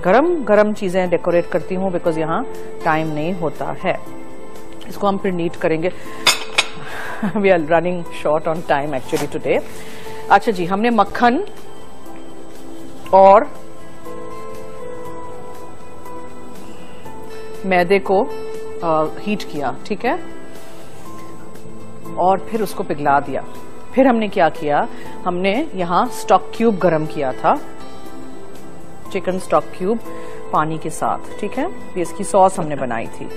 गरम गरम चीजें डेकोरेट करती हूँ, बिकॉज यहाँ टाइम नहीं होता है। इसको हम फिर नीट करेंगे। We are running short on time actually today. अच्छा जी, हमने मक्खन और मैदे को हीट किया, ठीक है, और फिर उसको पिघला दिया। फिर हमने क्या किया, हमने यहाँ स्टॉक क्यूब गरम किया था, चिकन स्टॉक क्यूब पानी के साथ, ठीक है। ये इसकी सॉस हमने बनाई थी।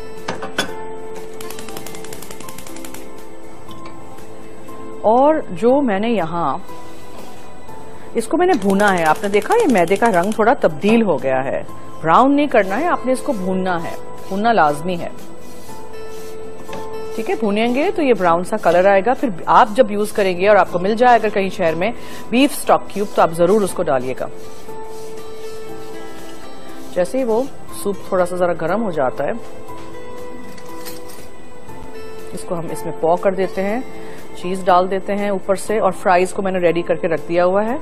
और जो मैंने यहाँ इसको मैंने भूना है, आपने देखा ये मैदे का रंग थोड़ा तब्दील हो गया है। ब्राउन नहीं करना है, आपने इसको भूनना है, भूनना लाजमी है, ठीक है। भूनेंगे तो ये ब्राउन सा कलर आएगा। फिर आप जब यूज करेंगे और आपको मिल जाए अगर कहीं शहर में बीफ स्टॉक क्यूब, तो आप जरूर उसको डालिएगा। जैसे ही वो सूप थोड़ा सा जरा गर्म हो जाता है, इसको हम इसमें पॉ कर देते हैं, चीज डाल देते हैं ऊपर से, और फ्राइज को मैंने रेडी करके रख दिया हुआ है।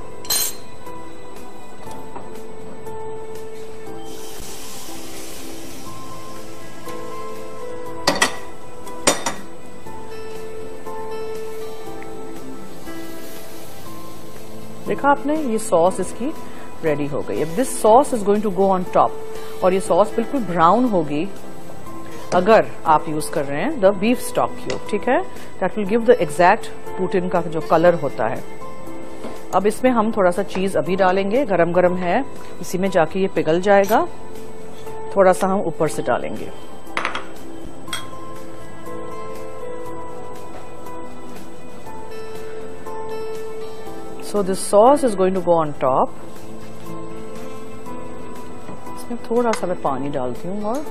देखा आपने, ये सॉस इसकी रेडी हो गई। अब this sauce is going to go on top, और ये सॉस बिल्कुल ब्राउन होगी अगर आप यूज कर रहे हैं द बीफ स्टॉक क्यूब, ठीक है। That will give the exact Putin का जो कलर होता है। अब इसमें हम थोड़ा सा चीज अभी डालेंगे, गरम गरम है, इसी में जाके ये पिघल जाएगा। थोड़ा सा हम ऊपर से डालेंगे। So this sauce is going to go on top. इसमें थोड़ा सा मैं पानी डालती हूँ और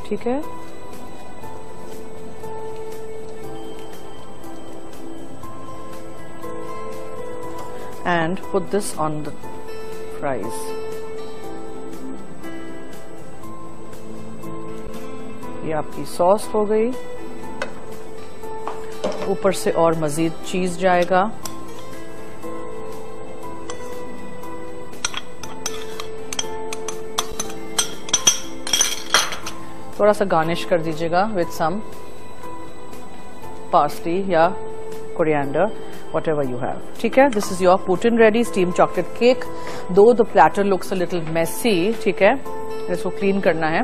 ठीक है। And put this on the fries. ये आपकी सॉस हो गई। ऊपर से और मजीद चीज जाएगा। थोड़ा सा गार्निश कर दीजिएगा विथ सम पार्सली या कोरिएंडर, whatever you have, ठीक है। This is your Putin ready steamed chocolate cake. Though the platter looks a little messy, ठीक है, इसको क्लीन करना है।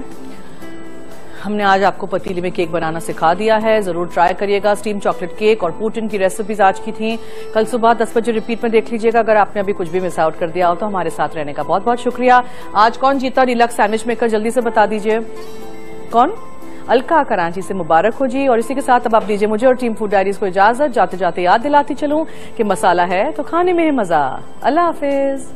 हमने आज आपको पतीली में केक बनाना सिखा दिया है, जरूर ट्राई करिएगा। स्टीम चॉकलेट केक और पुटिन की रेसिपीज आज की थी। कल सुबह 10 बजे रिपीट में देख लीजिएगा। अगर आपने अभी कुछ भी मिस आउट कर दिया हो तो हमारे साथ रहने का बहुत बहुत शुक्रिया। आज कौन जीता डिलक्स सैंडविच मेकर, जल्दी से बता दीजिए कौन? अलका कराची से मुबारक हो जी। और इसी के साथ अब आप दीजिए मुझे और टीम फूड डायरीज को इजाजत। जाते जाते याद दिलाती चलूं कि मसाला है तो खाने में है मजा। अल्लाह हाफिज।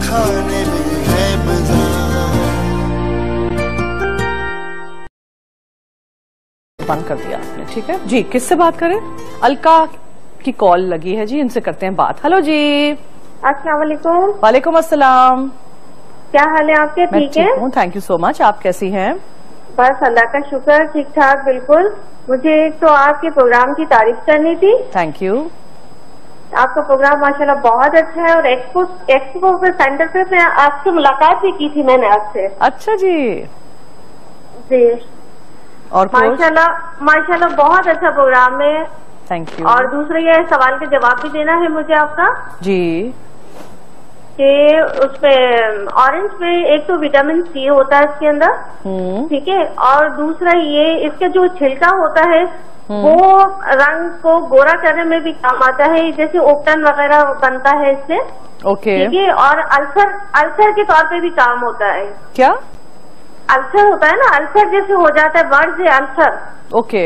खाने में है मजा। बंद कर दिया आपने, ठीक है जी। किससे बात करें? अलका की कॉल लगी है जी, इनसे करते हैं बात। हेलो जी। अस्सलाम वालेकुम। वालेकुम अस्सलाम। क्या हाल है आपके? ठीक है, थैंक यू सो मच। आप कैसी हैं? बस अल्लाह का शुक्र, ठीक ठाक बिल्कुल। मुझे एक तो आपके प्रोग्राम की तारीफ करनी थी। Thank you. आपका प्रोग्राम माशाल्लाह बहुत अच्छा है और एक्सपो के सेंटर पे मैं आपसे मुलाकात भी की थी मैंने आपसे। अच्छा जी जी। और माशाल्लाह बहुत अच्छा प्रोग्राम है। Thank you. और दूसरा ये सवाल के जवाब भी देना है मुझे आपका जी कि उसमें ऑरेंज में एक तो विटामिन सी होता है इसके अंदर, ठीक है, और दूसरा ये इसका जो छिलका होता है वो रंग को गोरा करने में भी काम आता है, जैसे ओक्टन वगैरह बनता है इससे। ओके ठीक है, और अल्सर के तौर पे भी काम होता है। क्या अल्सर होता है ना, अल्सर जैसे हो जाता है, वर्ड से अल्सर। ओके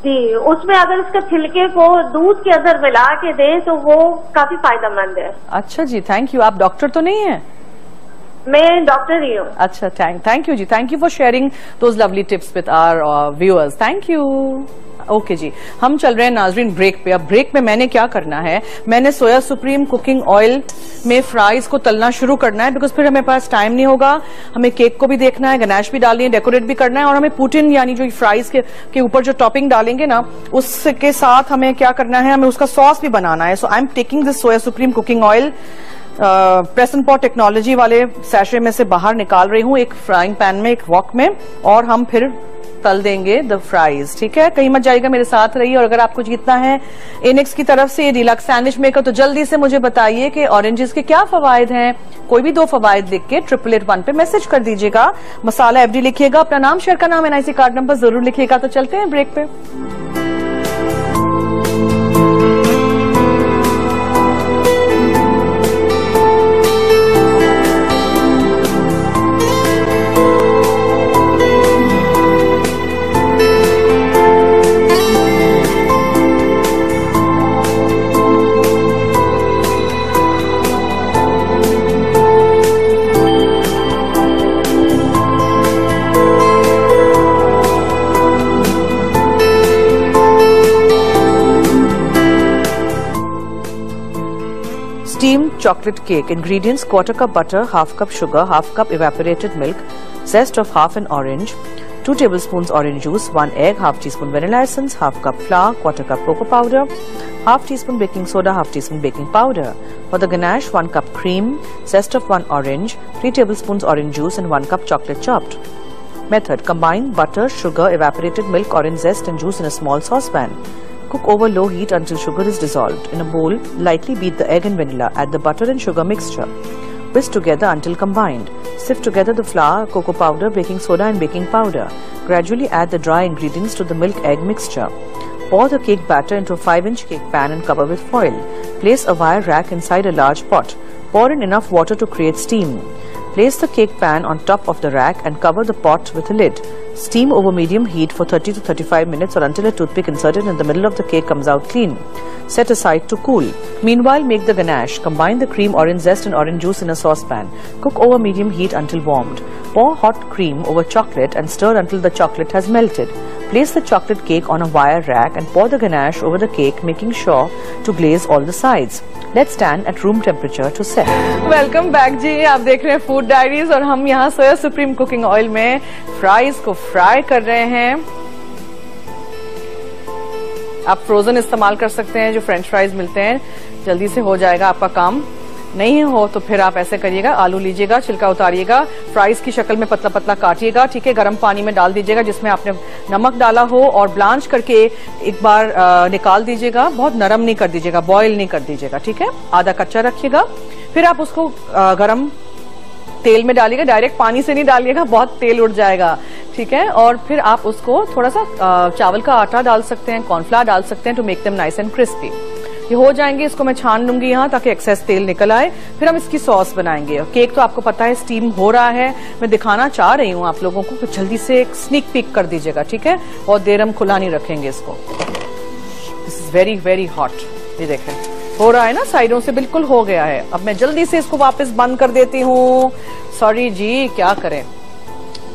जी, उसमें अगर इसके छिलके को दूध के अंदर मिला के दें तो वो काफी फायदेमंद है। अच्छा जी, थैंक यू। आप डॉक्टर तो नहीं है? मैं डॉक्टर ही हूँ। अच्छा, थैंक यू जी। Thank you for sharing those lovely tips with our viewers. Thank you. Okay जी, हम चल रहे हैं नाजरीन ब्रेक पे। अब ब्रेक में मैंने क्या करना है, मैंने सोया सुप्रीम कुकिंग ऑयल में फ्राइज को तलना शुरू करना है, बिकॉज फिर हमें पास टाइम नहीं होगा। हमें केक को भी देखना है, गनाश भी डालनी है, डेकोरेट भी करना है, और हमें पुटिन यानी जो फ्राइज के ऊपर जो टॉपिंग डालेंगे ना, उसके साथ हमें क्या करना है, हमें उसका सॉस भी बनाना है। So I am taking this soya supreme cooking oil press and pot technology वाले सैशे में से बाहर निकाल रही हूँ, एक फ्राइंग पैन में, एक वॉक में, और हम फिर तल देंगे द फ्राइज। ठीक है, कहीं मत जाइएगा, मेरे साथ रहिए। और अगर आपको जीतना है इनेक्स की तरफ से डिलक्स सैंडविच मेकर, तो जल्दी से मुझे बताइए कि ऑरेंजेस के क्या फवायद हैं। कोई भी 2 फवायद लिख के 8881 पे मैसेज कर दीजिएगा। मसाला FD लिखिएगा, अपना नाम, शेयर का नाम, NIC कार्ड नंबर जरूर लिखिएगा। तो चलते हैं ब्रेक पे। Steamed chocolate cake. Ingredients: 1/4 cup butter, 1/2 cup sugar, 1/2 cup evaporated milk, zest of 1/2 an orange, 2 tablespoons orange juice, 1 egg, 1/2 teaspoon vanilla essence, 1/2 cup flour, 1/4 cup cocoa powder, 1/2 teaspoon baking soda, 1/2 teaspoon baking powder. For the ganache, 1 cup cream, zest of 1 orange, 3 tablespoons orange juice and 1 cup chocolate chopped. Method: combine butter, sugar, evaporated milk, orange zest and juice in a small saucepan. Cook over low heat until sugar is dissolved. In a bowl, lightly beat the egg and vanilla. Add the butter and sugar mixture. Whisk together until combined. Sift together the flour, cocoa powder, baking soda and baking powder. Gradually add the dry ingredients to the milk-egg mixture. Pour the cake batter into a 5-inch cake pan and cover with foil. Place a wire rack inside a large pot. Pour in enough water to create steam. Place the cake pan on top of the rack and cover the pot with a lid. Steam over medium heat for 30 to 35 minutes or until a toothpick inserted in the middle of the cake comes out clean. Set aside to cool. Meanwhile, make the ganache. Combine the cream, orange zest and orange juice in a saucepan. Cook over medium heat until warmed. Pour hot cream over chocolate and stir until the chocolate has melted. Place the chocolate cake on a wire rack and pour the ganache over the cake, making sure to glaze all the sides. Let's stand at room temperature to set. Welcome back जी, आप देख रहे हैं food diaries और हम यहाँ soya supreme cooking oil में fries को फ्राई कर रहे हैं। आप फ्रोजन इस्तेमाल कर सकते हैं, जो फ्रेंच फ्राइज मिलते हैं, जल्दी से हो जाएगा आपका काम। नहीं हो तो फिर आप ऐसे करिएगा, आलू लीजिएगा, छिलका उतारिएगा, फ्राइज की शक्ल में पतला पतला काटिएगा, ठीक है, गर्म पानी में डाल दीजिएगा जिसमें आपने नमक डाला हो, और ब्लांच करके एक बार निकाल दीजिएगा। बहुत नरम नहीं कर दीजिएगा, बॉयल नहीं कर दीजिएगा, ठीक है, आधा कच्चा रखिएगा। फिर आप उसको गर्म तेल में डालिएगा, डायरेक्ट पानी से नहीं डालिएगा, बहुत तेल उड़ जाएगा, ठीक है। और फिर आप उसको थोड़ा सा चावल का आटा डाल सकते हैं, कॉर्नफ्लावर डाल सकते हैं to make them nice and crispy. ये हो जाएंगे, इसको मैं छान लूंगी यहाँ ताकि एक्सेस तेल निकल आए। फिर हम इसकी सॉस बनाएंगे। केक तो आपको पता है स्टीम हो रहा है, मैं दिखाना चाह रही हूँ आप लोगों को, तो जल्दी से एक स्नीक पीक कर दीजिएगा, ठीक है। बहुत देर हम खुला नहीं रखेंगे इसको। This is very very hot, ये देखें, हो रहा है ना, साइडों से बिल्कुल हो गया है। अब मैं जल्दी से इसको वापस बंद कर देती हूँ। सॉरी जी, क्या करें।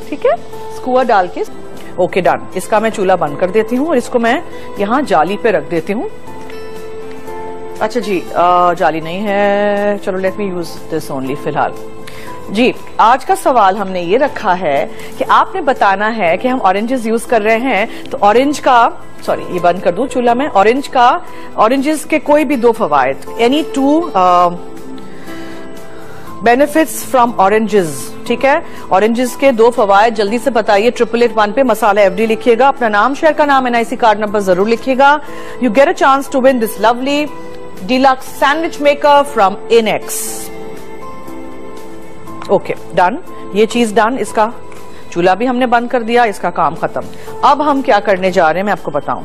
ठीक है, स्क्वायर डाल के ओके डन। इसका मैं चूल्हा बंद कर देती हूँ और इसको मैं यहाँ जाली पे रख देती हूँ। अच्छा जी, जाली नहीं है, चलो let me use this only फिलहाल। जी, आज का सवाल हमने ये रखा है कि आपने बताना है कि हम ऑरेंजेस यूज कर रहे हैं, तो ऑरेंज का, सॉरी ये बंद कर दूं चूल्हा में, ऑरेंजेस के कोई भी 2 फवायद, एनी 2 बेनिफिट्स फ्रॉम ऑरेंजेस। ठीक है, ऑरेंजेस के 2 फवायद जल्दी से बताइए। 8881 पे मसाला FD लिखिएगा, अपना नाम, शहर का नाम, NIC कार्ड नंबर जरूर लिखिएगा। You get a chance to win this lovely deluxe sandwich maker from इनेक्स। Okay done, ये चीज डन। इसका चूल्हा भी हमने बंद कर दिया, इसका काम खत्म। अब हम क्या करने जा रहे हैं मैं आपको बताऊं।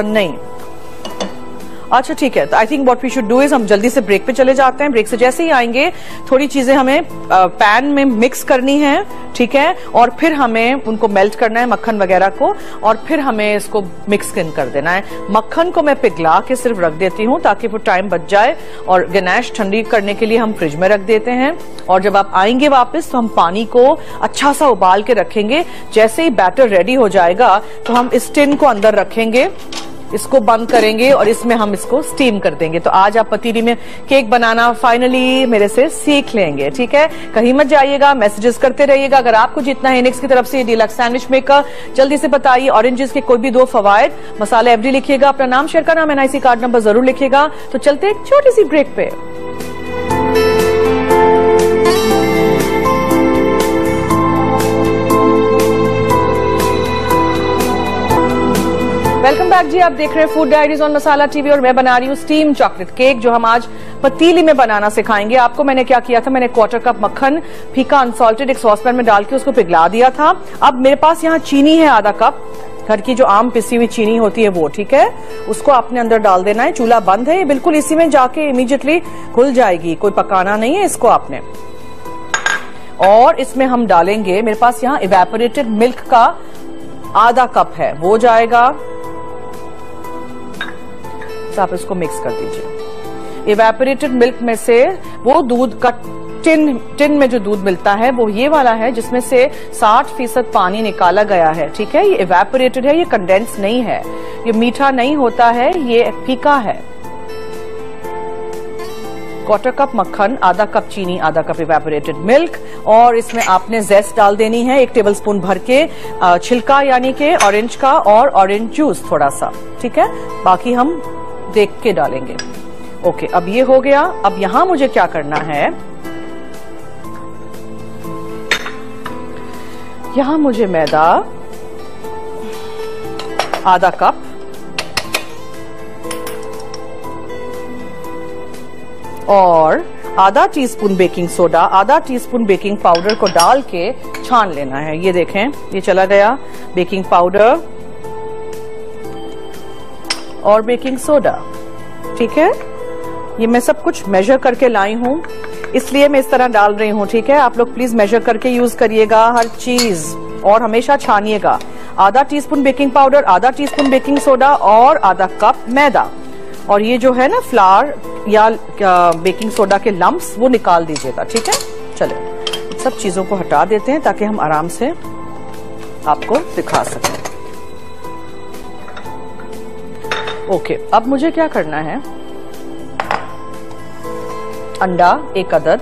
नहीं, अच्छा ठीक है, तो I think what we should do is हम जल्दी से ब्रेक पे चले जाते हैं। ब्रेक से जैसे ही आएंगे थोड़ी चीजें हमें पैन में मिक्स करनी है, ठीक है, और फिर हमें उनको मेल्ट करना है मक्खन वगैरह को, और फिर हमें इसको मिक्स कर देना है। मक्खन को मैं पिघला के सिर्फ रख देती हूँ ताकि वो टाइम बच जाए, और गनाश ठंडी करने के लिए हम फ्रिज में रख देते हैं। और जब आप आएंगे वापस तो हम पानी को अच्छा सा उबाल के रखेंगे। जैसे ही बैटर रेडी हो जाएगा तो हम इस टिन को अंदर रखेंगे, इसको बंद करेंगे और इसमें हम इसको स्टीम कर देंगे। तो आज आप पतीली में केक बनाना फाइनली मेरे से सीख लेंगे। ठीक है, कहीं मत जाइएगा, मैसेजेस करते रहिएगा। अगर आपको जितना है इनेक्स की तरफ से डिलक्स सैंडविच मेकर, जल्दी से बताइए ऑरेंजेस के कोई भी 2 फवायद, मसाला FD लिखिएगा, अपना नाम, शहर का नाम, NIC कार्ड नंबर जरूर लिखिएगा। तो चलते एक छोटी सी ब्रेक पे। वेलकम बैक जी, आप देख रहे हैं food diaries on masala TV और मैं बना रही हूँ स्टीम चॉकलेट केक, जो हम आज पतीली में बनाना सिखाएंगे आपको। मैंने क्या किया था, मैंने 1/4 कप मक्खन फीका अनसॉल्टेड एक सॉसपैन में डाल के उसको पिघला दिया था। अब मेरे पास यहाँ चीनी है आधा कप, घर की जो आम पिसी हुई चीनी होती है वो, ठीक है, उसको आपने अंदर डाल देना है। चूल्हा बंद है, ये बिल्कुल इसी में जाके इमीडिएटली घुल जाएगी, कोई पकाना नहीं है इसको आपने। और इसमें हम डालेंगे, मेरे पास यहाँ इवेपोरेटेड मिल्क का आधा कप है, वो जाएगा। आप इसको मिक्स कर दीजिए। इवेपोरेटेड मिल्क में से वो दूध का टिन में जो दूध मिलता है वो ये वाला है जिसमें से 60% पानी निकाला गया है। ठीक है, ये इवेपोरेटेड है, ये कंडेंस नहीं है, ये मीठा नहीं होता है, ये फीका है। 1/4 कप मक्खन, आधा कप चीनी, आधा कप इवेपोरेटेड मिल्क, और इसमें आपने जेस्ट डाल देनी है 1 टेबलस्पून भर के, छिलका यानी के ऑरेंज का, और ऑरेंज जूस थोड़ा सा। ठीक है, बाकी हम देख के डालेंगे। ओके, अब ये हो गया। अब यहां मुझे क्या करना है, यहां मुझे मैदा आधा कप, और आधा टीस्पून बेकिंग सोडा, आधा टीस्पून बेकिंग पाउडर को डाल के छान लेना है। ये देखें, ये चला गया बेकिंग पाउडर और बेकिंग सोडा। ठीक है, ये मैं सब कुछ मेजर करके लाई हूं, इसलिए मैं इस तरह डाल रही हूं। ठीक है, आप लोग प्लीज मेजर करके यूज करिएगा हर चीज, और हमेशा छानिएगा। आधा टीस्पून बेकिंग पाउडर, आधा टीस्पून बेकिंग सोडा और आधा कप मैदा। और ये जो है ना फ्लावर या बेकिंग सोडा के लम्प्स, वो निकाल दीजिएगा। ठीक है, चलिए सब चीजों को हटा देते हैं ताकि हम आराम से आपको दिखा सकें। ओके, अब मुझे क्या करना है, अंडा 1 अदद,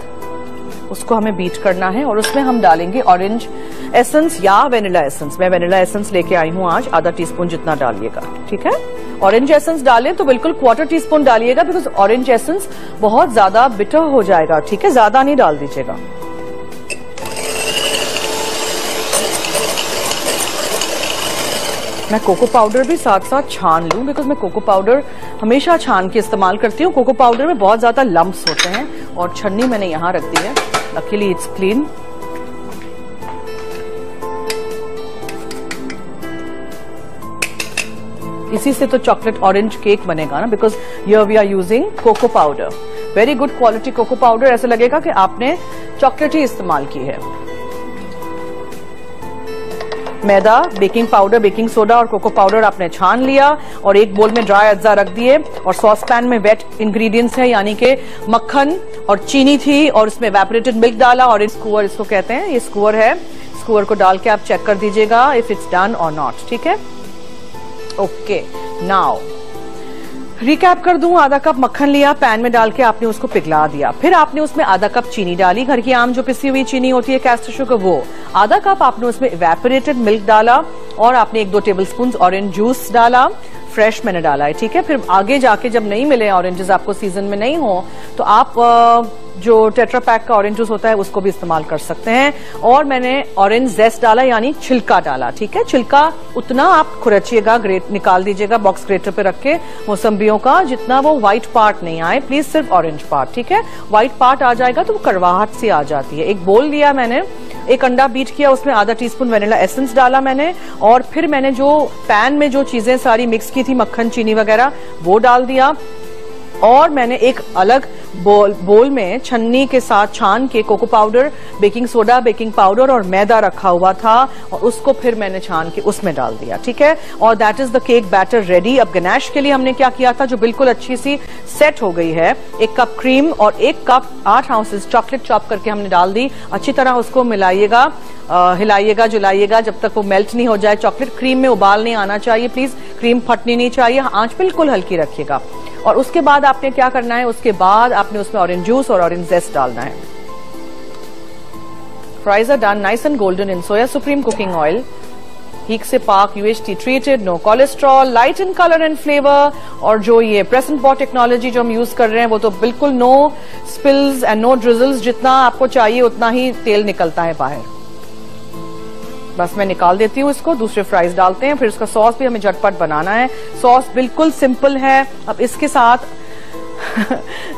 उसको हमें बीट करना है, और उसमें हम डालेंगे ऑरेंज एसेंस या वेनिला एसेंस। मैं वेनिला एसेंस लेके आई हूं आज, आधा टीस्पून जितना डालिएगा। ठीक है, ऑरेंज एसेंस डालें तो बिल्कुल 1/4 टीस्पून डालिएगा, बिकॉज ऑरेंज एसेंस बहुत ज्यादा बिटर हो जाएगा। ठीक है, ज्यादा नहीं डाल दीजिएगा। मैं कोको पाउडर भी साथ साथ छान लूं, बिकॉज मैं कोको पाउडर हमेशा छान के इस्तेमाल करती हूँ। कोको पाउडर में बहुत ज्यादा लम्प्स होते हैं, और छन्नी मैंने यहाँ रख दी है, लकीली इट्स क्लीन। इसी से तो चॉकलेट ऑरेंज केक बनेगा ना, because here we are using cocoa powder, very good quality cocoa powder. ऐसा लगेगा कि आपने चॉकलेट ही इस्तेमाल की है। मैदा, बेकिंग पाउडर, बेकिंग सोडा और कोको पाउडर आपने छान लिया और एक बोल में ड्राई अज्जा रख दिए और सॉस पैन में वेट इंग्रेडिएंट्स है यानी कि मक्खन और चीनी थी और इसमें इवेपोरेटेड मिल्क डाला और स्कूअर इसको कहते हैं, ये स्कूअर है, स्कूअर को डाल के आप चेक कर दीजिएगा इफ इट्स डन और नॉट। ठीक है, ओके। नाउ रिकैप कर दूं, आधा कप मक्खन लिया, पैन में डाल के आपने उसको पिघला दिया, फिर आपने उसमें आधा कप चीनी डाली, घर की आम जो पिसी हुई चीनी होती है कैस्टर शुगर, वो आधा कप आपने उसमें इवेपोरेटेड मिल्क डाला और आपने 1-2 टेबलस्पून ऑरेंज जूस डाला, फ्रेश मैंने डाला है। ठीक है, फिर आगे जाके जब नहीं मिले ऑरेंजेस, आपको सीजन में नहीं हो, तो आप जो टेट्रा पैक का ऑरेंज जूस होता है उसको भी इस्तेमाल कर सकते हैं। और मैंने ऑरेंज जेस्ट डाला यानी छिलका डाला। ठीक है, छिलका उतना आप खुरचिएगा, ग्रेट निकाल दीजिएगा बॉक्स ग्रेटर पे रख के मौसम्बियों का, जितना वो व्हाइट पार्ट नहीं आए, प्लीज सिर्फ ऑरेंज पार्ट। ठीक है, व्हाइट पार्ट आ जाएगा तो वो कड़वाहट सी आ जाती है। एक बोल लिया मैंने, एक अंडा बीट किया, उसमें आधा टीस्पून वेनिला एसेंस डाला मैंने और फिर मैंने जो पैन में जो चीजें सारी मिक्स की थी, मक्खन चीनी वगैरह, वो डाल दिया और मैंने एक अलग बोल में छन्नी के साथ छान के cocoa powder, baking soda, baking powder और मैदा रखा हुआ था और उसको फिर मैंने छान के उसमें डाल दिया। ठीक है, और that is the cake batter ready. अब गनाश के लिए हमने क्या किया था, जो बिल्कुल अच्छी सी सेट हो गई है, 1 कप क्रीम और 1 कप 8 आउंसेस चॉकलेट चॉप करके हमने डाल दी। अच्छी तरह उसको मिलाइएगा, हिलाइएगा, जुलाइएगा जब तक वो मेल्ट नहीं हो जाए। चॉकलेट क्रीम में उबाल नहीं आना चाहिए, प्लीज क्रीम फटनी नहीं चाहिए, आंच बिल्कुल हल्की रखिएगा। और उसके बाद आपने क्या करना है, उसके बाद आपने उसमें ऑरेंज जूस और ऑरेंज जेस्ट डालना है। Fries are done nice and golden in soya supreme cooking oil, हीक से पाक, UHT treated, no cholesterol, light in colour and flavour. और जो ये प्रेसेंट पॉट टेक्नोलॉजी जो हम यूज कर रहे हैं वो तो बिल्कुल नो स्पिल्स एंड नो ड्रिजल्स, जितना आपको चाहिए उतना ही तेल निकलता है बाहर। बस मैं निकाल देती हूँ इसको, दूसरे फ्राइज डालते हैं। फिर इसका सॉस भी हमें झटपट बनाना है, सॉस बिल्कुल सिंपल है। अब इसके साथ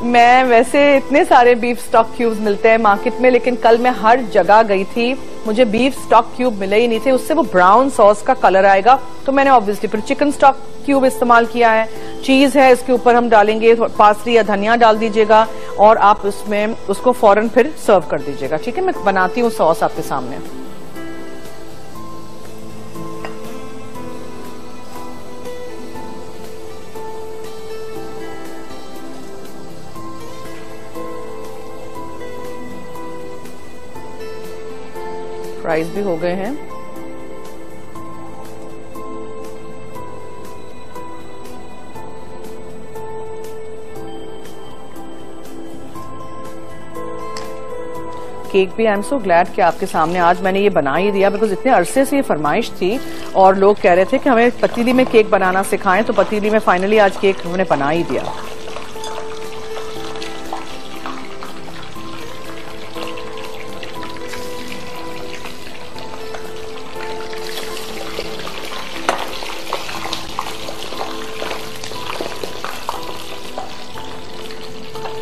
मैं वैसे इतने सारे बीफ स्टॉक क्यूब्स मिलते हैं मार्केट में, लेकिन कल मैं हर जगह गई थी, मुझे बीफ स्टॉक क्यूब मिले ही नहीं थे, उससे वो ब्राउन सॉस का कलर आएगा, तो मैंने ऑब्वियसली फिर चिकन स्टॉक क्यूब इस्तेमाल किया है। चीज है, इसके ऊपर हम डालेंगे पासरी या धनिया डाल दीजिएगा और आप उसमें उसको फौरन फिर सर्व कर दीजिएगा। ठीक है, मैं बनाती हूँ सॉस आपके सामने। फ्राइज भी हो गए हैं। केक भी आई एम सो ग्लैड कि आपके सामने आज मैंने ये बना ही दिया, बिकॉज इतने अरसे से ये फरमाइश थी और लोग कह रहे थे कि हमें पतीली में केक बनाना सिखाएं, तो पतीली में फाइनली आज केक हमने बना ही दिया।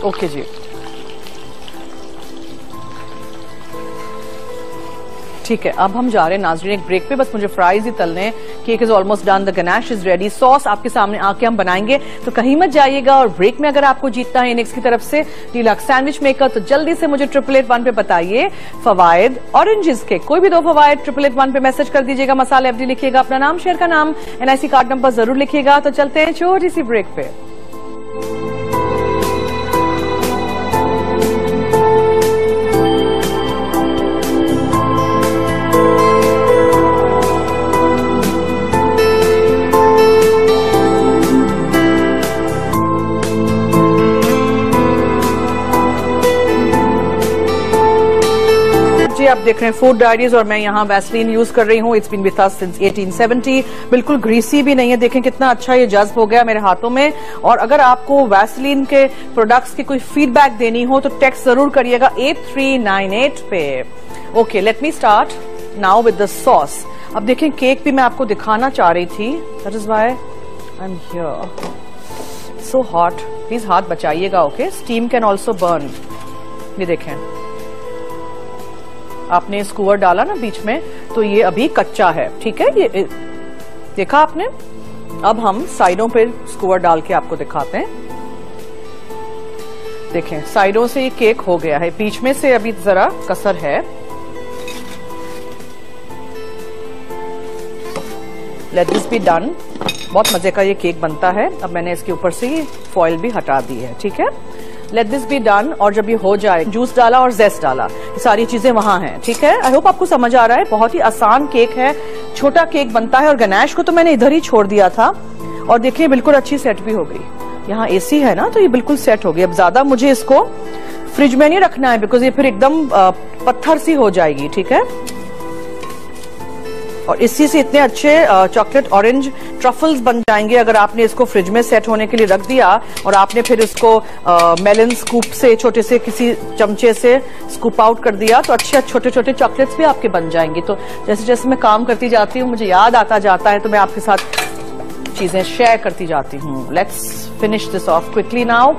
ओके जी, ठीक है, अब हम जा रहे हैं नाज़रीन एक ब्रेक पे, बस मुझे फ्राइज ही तलने हैं। Cake is almost done, the ganache is ready, sauce आपके सामने आके हम बनाएंगे, तो कहीं मत जाइएगा। और ब्रेक में अगर आपको जीतना है इनेक्स की तरफ से डीलक्स सैंडविच मेकर, तो जल्दी से मुझे 8881 पे बताइए फवायद ऑरेंजेस के, कोई भी 2 फवायद 8881 पे मैसेज कर दीजिएगा, मसाला FD लिखिएगा, अपना नाम, शेयर का नाम, NIC कार्ड नंबर जरूर लिखिएगा। तो चलते हैं छोटी सी ब्रेक पे। आप देख रहे हैं फूड डायरीज और मैं यहाँ वैसलीन यूज कर रही हूँ। It's been with us since 1870। बिल्कुल ग्रीसी भी नहीं है, देखें कितना अच्छा ये जज्ब हो गया मेरे हाथों में। और अगर आपको वैसलीन के प्रोडक्ट्स की कोई फीडबैक देनी हो तो टेक्स्ट जरूर करिएगा 8398 पे। Okay, let me start now with the sauce. अब देखें केक भी मैं आपको दिखाना चाह रही थी, that is why I am here. So hot, please हाथ बचाइएगा। Okay, steam can also burn. ये देखें, आपने स्कूअर डाला ना बीच में, तो ये अभी कच्चा है। ठीक है, ये देखा आपने। अब हम साइडों पे स्कूअर डाल के आपको दिखाते हैं। देखें, साइडों से ये केक हो गया है, बीच में से अभी जरा कसर है। Let this be done. बहुत मजे का ये केक बनता है। अब मैंने इसके ऊपर से ये फॉइल भी हटा दी है, ठीक है। Let this be done. और जब ये हो जाए, जूस डाला और जेस्ट डाला, ये सारी चीजें वहां हैं, ठीक है। आई होप आपको समझ आ रहा है। बहुत ही आसान केक है, छोटा केक बनता है। और गनाश को तो मैंने इधर ही छोड़ दिया था और देखिए बिल्कुल अच्छी सेट भी हो गई। यहाँ एसी है ना, तो ये बिल्कुल सेट हो गई। अब ज्यादा मुझे इसको फ्रिज में नहीं रखना है, बिकॉज ये फिर एकदम पत्थर सी हो जाएगी, ठीक है। और इसी से इतने अच्छे चॉकलेट ऑरेंज ट्रफल्स बन जाएंगे अगर आपने इसको फ्रिज में सेट होने के लिए रख दिया और आपने फिर इसको मेलन स्कूप से, छोटे से किसी चमचे से स्कूप आउट कर दिया, तो अच्छे छोटे छोटे चॉकलेट्स भी आपके बन जाएंगे। तो जैसे जैसे मैं काम करती जाती हूँ, मुझे याद आता जाता है, तो मैं आपके साथ चीजें शेयर करती जाती हूँ। Let's finish this of quickly now.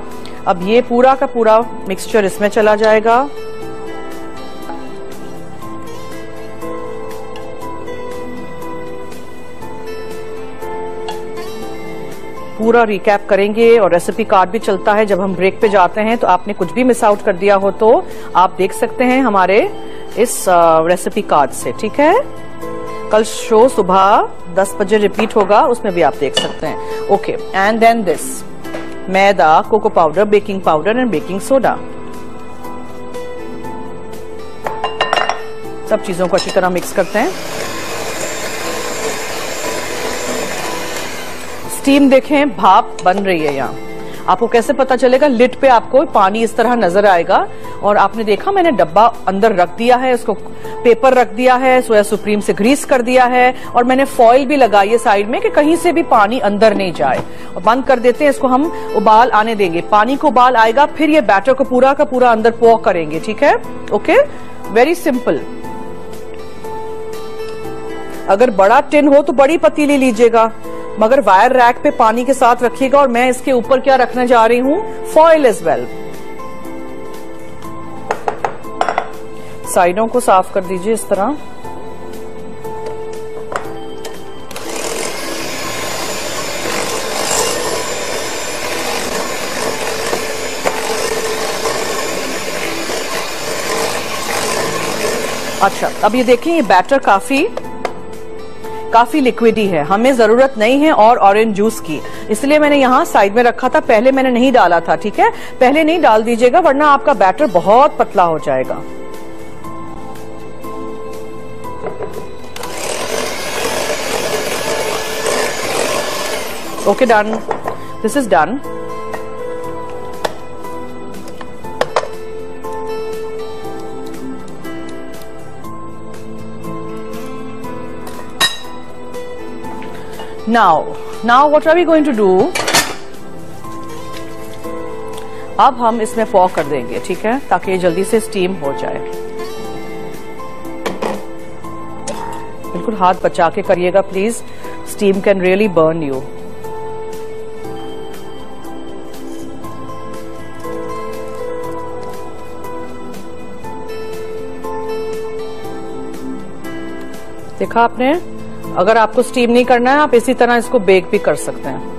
अब ये पूरा का पूरा मिक्सचर इसमें चला जाएगा। पूरा रिकैप करेंगे और रेसिपी कार्ड भी चलता है जब हम ब्रेक पे जाते हैं, तो आपने कुछ भी मिस आउट कर दिया हो तो आप देख सकते हैं हमारे इस रेसिपी कार्ड से, ठीक है। कल शो सुबह 10 बजे रिपीट होगा, उसमें भी आप देख सकते हैं। Okay, and then this maida, cocoa powder, baking powder and baking soda. सब चीजों को अच्छी तरह मिक्स करते हैं। स्टीम देखें, भाप बन रही है। यहाँ आपको कैसे पता चलेगा? लिड पे आपको पानी इस तरह नजर आएगा। और आपने देखा मैंने डब्बा अंदर रख दिया है, उसको पेपर रख दिया है, सोया सुप्रीम से ग्रीस कर दिया है, और मैंने फॉइल भी लगाई है साइड में कि कहीं से भी पानी अंदर नहीं जाए। और बंद कर देते हैं इसको, हम उबाल आने देंगे। पानी को उबाल आएगा, फिर ये बैटर को पूरा का पूरा अंदर पो करेंगे, ठीक है। Okay, very simple. अगर बड़ा टिन हो तो बड़ी पतीली लीजिएगा, मगर वायर रैक पे पानी के साथ रखिएगा। और मैं इसके ऊपर क्या रखने जा रही हूं? Foil as well. साइडों को साफ कर दीजिए इस तरह। अच्छा, अब ये देखें, ये बैटर काफी लिक्विडी है, हमें जरूरत नहीं है और ऑरेंज जूस की, इसलिए मैंने यहाँ साइड में रखा था। पहले मैंने नहीं डाला था, ठीक है। पहले नहीं डाल दीजिएगा, वरना आपका बैटर बहुत पतला हो जाएगा। Okay, done. This is done. Now what are we going to do? अब हम इसमें पॉ कर देंगे, ठीक है, ताकि ये जल्दी से स्टीम हो जाए। बिल्कुल हाथ बचा के करिएगा please, steam can really burn you. देखा आपने? अगर आपको स्टीम नहीं करना है, आप इसी तरह इसको बेक भी कर सकते हैं।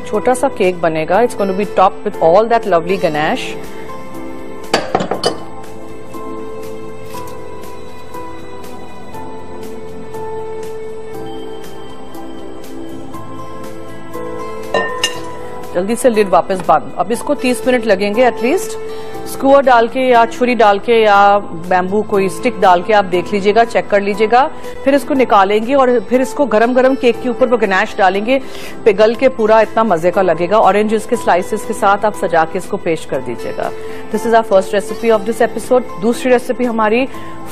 छोटा सा केक बनेगा। It's going to be top with all that lovely ganache. जल्दी से लिड वापस बंद। अब इसको 30 मिनट लगेंगे एटलीस्ट। स्क्रूअर डाल के या छुरी डाल के या बैम्बू कोई स्टिक डाल के आप देख लीजिएगा, चेक कर लीजिएगा। फिर इसको निकालेंगे और फिर इसको गरम गरम केक के ऊपर वो गनाश डालेंगे, पिघल के पूरा इतना मजे का लगेगा। ऑरेंज जूस के स्लाइसेस के साथ आप सजा के इसको पेश कर दीजिएगा। This is our first recipe of this episode. दूसरी रेसिपी हमारी,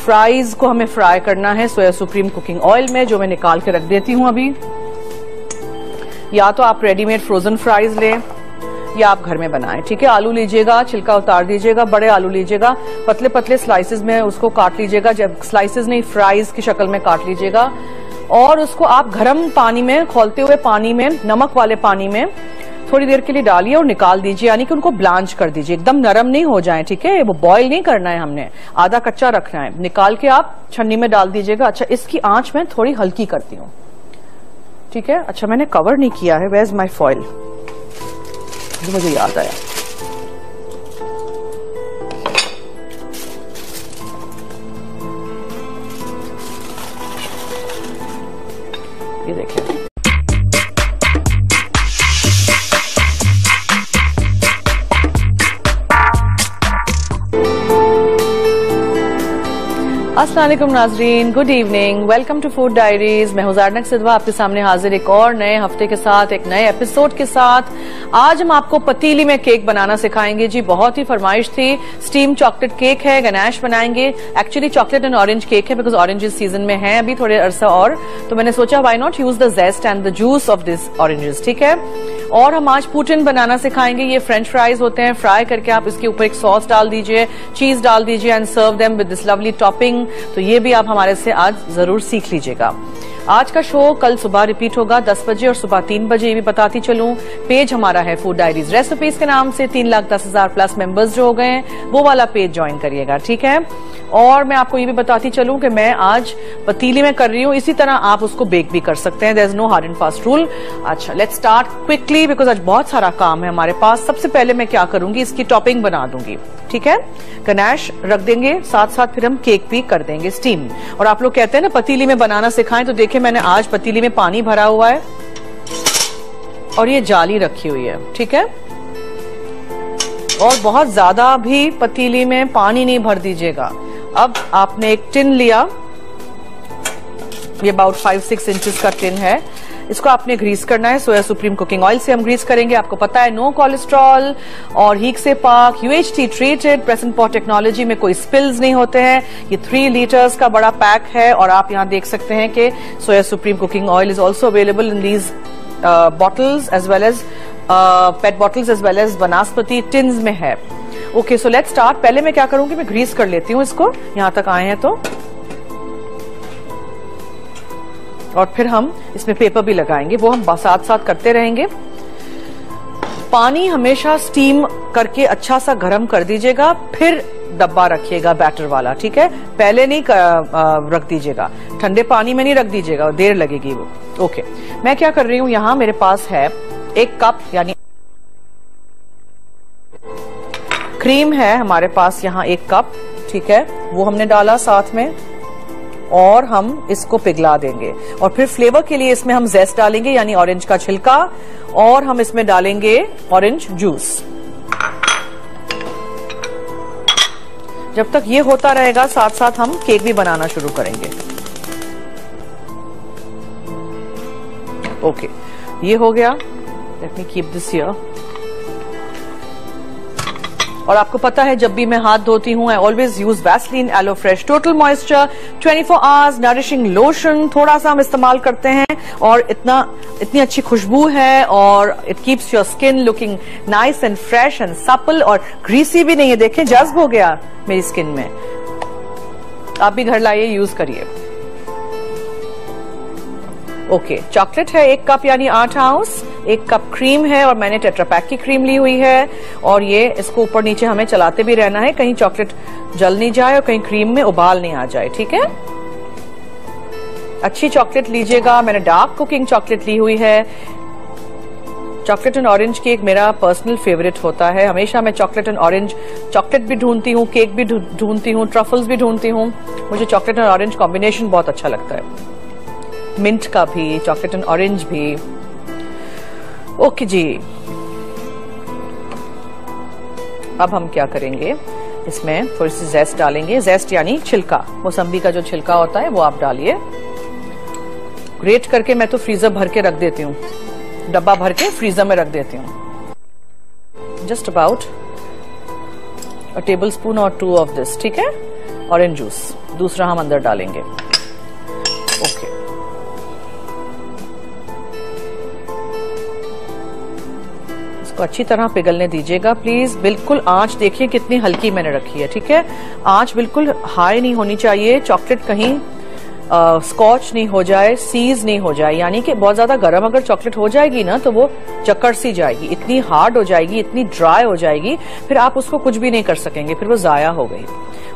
फ्राइज को हमें फ्राई करना है सोया सुप्रीम कुकिंग ऑयल में, जो मैं निकाल के रख देती हूँ अभी। या तो आप रेडीमेड फ्रोजन फ्राइज लें या आप घर में बनाएं, ठीक है। आलू लीजिएगा, छिलका उतार दीजिएगा, बड़े आलू लीजिएगा, पतले पतले स्लाइसेस में उसको काट लीजिएगा। जब स्लाइसेस नहीं, फ्राइज की शक्ल में काट लीजिएगा। और उसको आप गर्म पानी में, खौलते हुए पानी में, नमक वाले पानी में थोड़ी देर के लिए डालिए और निकाल दीजिए, यानी कि उनको ब्लांच कर दीजिए। एकदम नरम नहीं हो जाए, ठीक है। वो बॉयल नहीं करना है हमने, आधा कच्चा रखना है। निकाल के आप छन्नी में डाल दीजिएगा। अच्छा, इसकी आंच मैं थोड़ी हल्की करती हूँ, ठीक है। अच्छा, मैंने कवर नहीं किया है। Where is my foil? मुझे याद आया। अस्सलाम वालेकुम नाजरीन, good evening, welcome to food diaries. मैं हुज़ारनक सिद्वा आपके सामने हाजिर एक और नए हफ्ते के साथ, एक नए एपिसोड के साथ। आज हम आपको पतीली में केक बनाना सिखाएंगे जी। बहुत ही फरमाइश थी, स्टीम चॉकलेट केक है, गनाश बनाएंगे। Actually chocolate and orange cake है बिकॉज ऑरेंजेस सीजन में है अभी थोड़े अरसा और, तो मैंने सोचा why not use the zest and the juice of this oranges, ठीक है। और हम आज पूटिन बनाना सिखाएंगे। ये फ्रेंच फ्राइज होते हैं, फ्राई करके आप इसके ऊपर एक सॉस डाल दीजिए, चीज डाल दीजिए and serve them with this lovely topping. तो ये भी आप हमारे से आज जरूर सीख लीजिएगा। आज का शो कल सुबह रिपीट होगा 10 बजे और सुबह 3 बजे, ये भी बताती चलूं। पेज हमारा है फूड डायरीज रेसिपीज के नाम से। 3,10,000 प्लस मेंबर्स जो हो गए हैं वो वाला पेज ज्वाइन करिएगा, ठीक है। और मैं आपको ये भी बताती चलूं कि मैं आज पतीली में कर रही हूं, इसी तरह आप उसको बेक भी कर सकते हैं। There is no hard and fast rule. अच्छा, लेट्स स्टार्ट क्विकली बिकॉज आज बहुत सारा काम है हमारे पास। सबसे पहले मैं क्या करूंगी, इसकी टॉपिंग बना दूंगी, ठीक है। गनाश रख देंगे, साथ साथ फिर हम केक भी कर देंगे स्टीम। और आप लोग कहते हैं ना पतीली में बनाना सिखाएं, तो देखिए मैंने आज पतीली में पानी भरा हुआ है और ये जाली रखी हुई है, ठीक है। और बहुत ज्यादा भी पतीली में पानी नहीं भर दीजिएगा। अब आपने एक टिन लिया, ये अबाउट 5-6 इंचेस का टिन है। इसको आपने ग्रीस करना है। सोया सुप्रीम कुकिंग ऑयल से हम ग्रीस करेंगे। आपको पता है नो कोलेस्ट्रॉल और हीक से पाक, UHT treated, present pot technology में कोई स्पिल्स नहीं होते हैं। ये 3 लीटर्स का बड़ा पैक है और आप यहाँ देख सकते हैं कि सोया supreme cooking oil is also available in these bottles as well as PET bottles as well as vanaspati tins में है। Okay, so let's start. पहले मैं क्या करूंगी, मैं ग्रीस कर लेती हूँ इसको। यहां तक आए हैं तो, और फिर हम इसमें पेपर भी लगाएंगे, वो हम साथ साथ करते रहेंगे। पानी हमेशा स्टीम करके अच्छा सा गर्म कर दीजिएगा, फिर डब्बा रखिएगा बैटर वाला, ठीक है। पहले नहीं रख दीजिएगा, ठंडे पानी में नहीं रख दीजिएगा, देर लगेगी वो। ओके, मैं क्या कर रही हूं, यहां मेरे पास है 1 कप यानी क्रीम है हमारे पास, यहाँ 1 कप, ठीक है। वो हमने डाला साथ में और हम इसको पिघला देंगे। और फिर फ्लेवर के लिए इसमें हम जेस्ट डालेंगे यानी ऑरेंज का छिलका, और हम इसमें डालेंगे ऑरेंज जूस। जब तक ये होता रहेगा साथ साथ हम केक भी बनाना शुरू करेंगे। ओके, ये हो गया। Let me keep this here. और आपको पता है जब भी मैं हाथ धोती हूँ I always use Vaseline aloe fresh total moisture 24 hours nourishing lotion. थोड़ा सा हम इस्तेमाल करते हैं और इतनी अच्छी खुशबू है और it keeps your skin looking nice and fresh and supple और ग्रीसी भी नहीं है। देखें, जज्ब हो गया मेरी स्किन में। आप भी घर लाइए, यूज करिए। ओके, चॉकलेट है 1 कप यानी 8 आउंस, 1 कप क्रीम है और मैंने टेट्रापैक की क्रीम ली हुई है। और ये इसको ऊपर नीचे हमें चलाते भी रहना है, कहीं चॉकलेट जल नहीं जाए और कहीं क्रीम में उबाल नहीं आ जाए, ठीक है। अच्छी चॉकलेट लीजिएगा, मैंने डार्क कुकिंग चॉकलेट ली हुई है। चॉकलेट एंड ऑरेंज केक मेरा पर्सनल फेवरेट होता है। हमेशा मैं चॉकलेट एंड ऑरेंज, चॉकलेट भी ढूंढती हूँ, केक भी ढूंढती हूँ, ट्रफल्स भी ढूंढती हूँ। मुझे चॉकलेट एंड ऑरेंज कॉम्बिनेशन बहुत अच्छा लगता है, मिंट का भी, चॉकलेट एंड ऑरेंज भी। ओके जी, अब हम क्या करेंगे, इसमें थोड़ी सी जेस्ट डालेंगे। जेस्ट यानी छिलका, मौसम्बी का जो छिलका होता है वो आप डालिए। ग्रेट करके मैं तो फ्रीजर भर के रख देती हूँ, डब्बा भर के फ्रीजर में रख देती हूँ। Just about a table spoon और 2 ऑफ दिस, ठीक है। ऑरेंज जूस दूसरा हम अंदर डालेंगे। ओके, इसको अच्छी तरह पिघलने दीजिएगा प्लीज। बिल्कुल आंच देखिए कितनी हल्की मैंने रखी है, ठीक है। आंच बिल्कुल हाई नहीं होनी चाहिए, चॉकलेट कहीं स्कॉच नहीं हो जाए, सीज नहीं हो जाए। यानी कि बहुत ज्यादा गर्म अगर चॉकलेट हो जाएगी ना तो वो चक्कर सी जाएगी, इतनी हार्ड हो जाएगी, इतनी ड्राई हो जाएगी, फिर आप उसको कुछ भी नहीं कर सकेंगे, फिर वो जाया हो गई।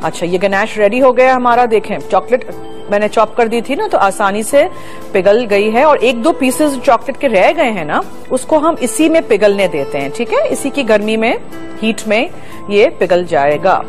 अच्छा, ये गनाश रेडी हो गया हमारा। देखें, चॉकलेट मैंने चॉप कर दी थी ना तो आसानी से पिघल गई है। और 1-2 पीसेस चॉकलेट के रह गए हैं ना, उसको हम इसी में पिघलने देते हैं, ठीक है। इसी की गर्मी में, हीट में ये पिघल जाएगा।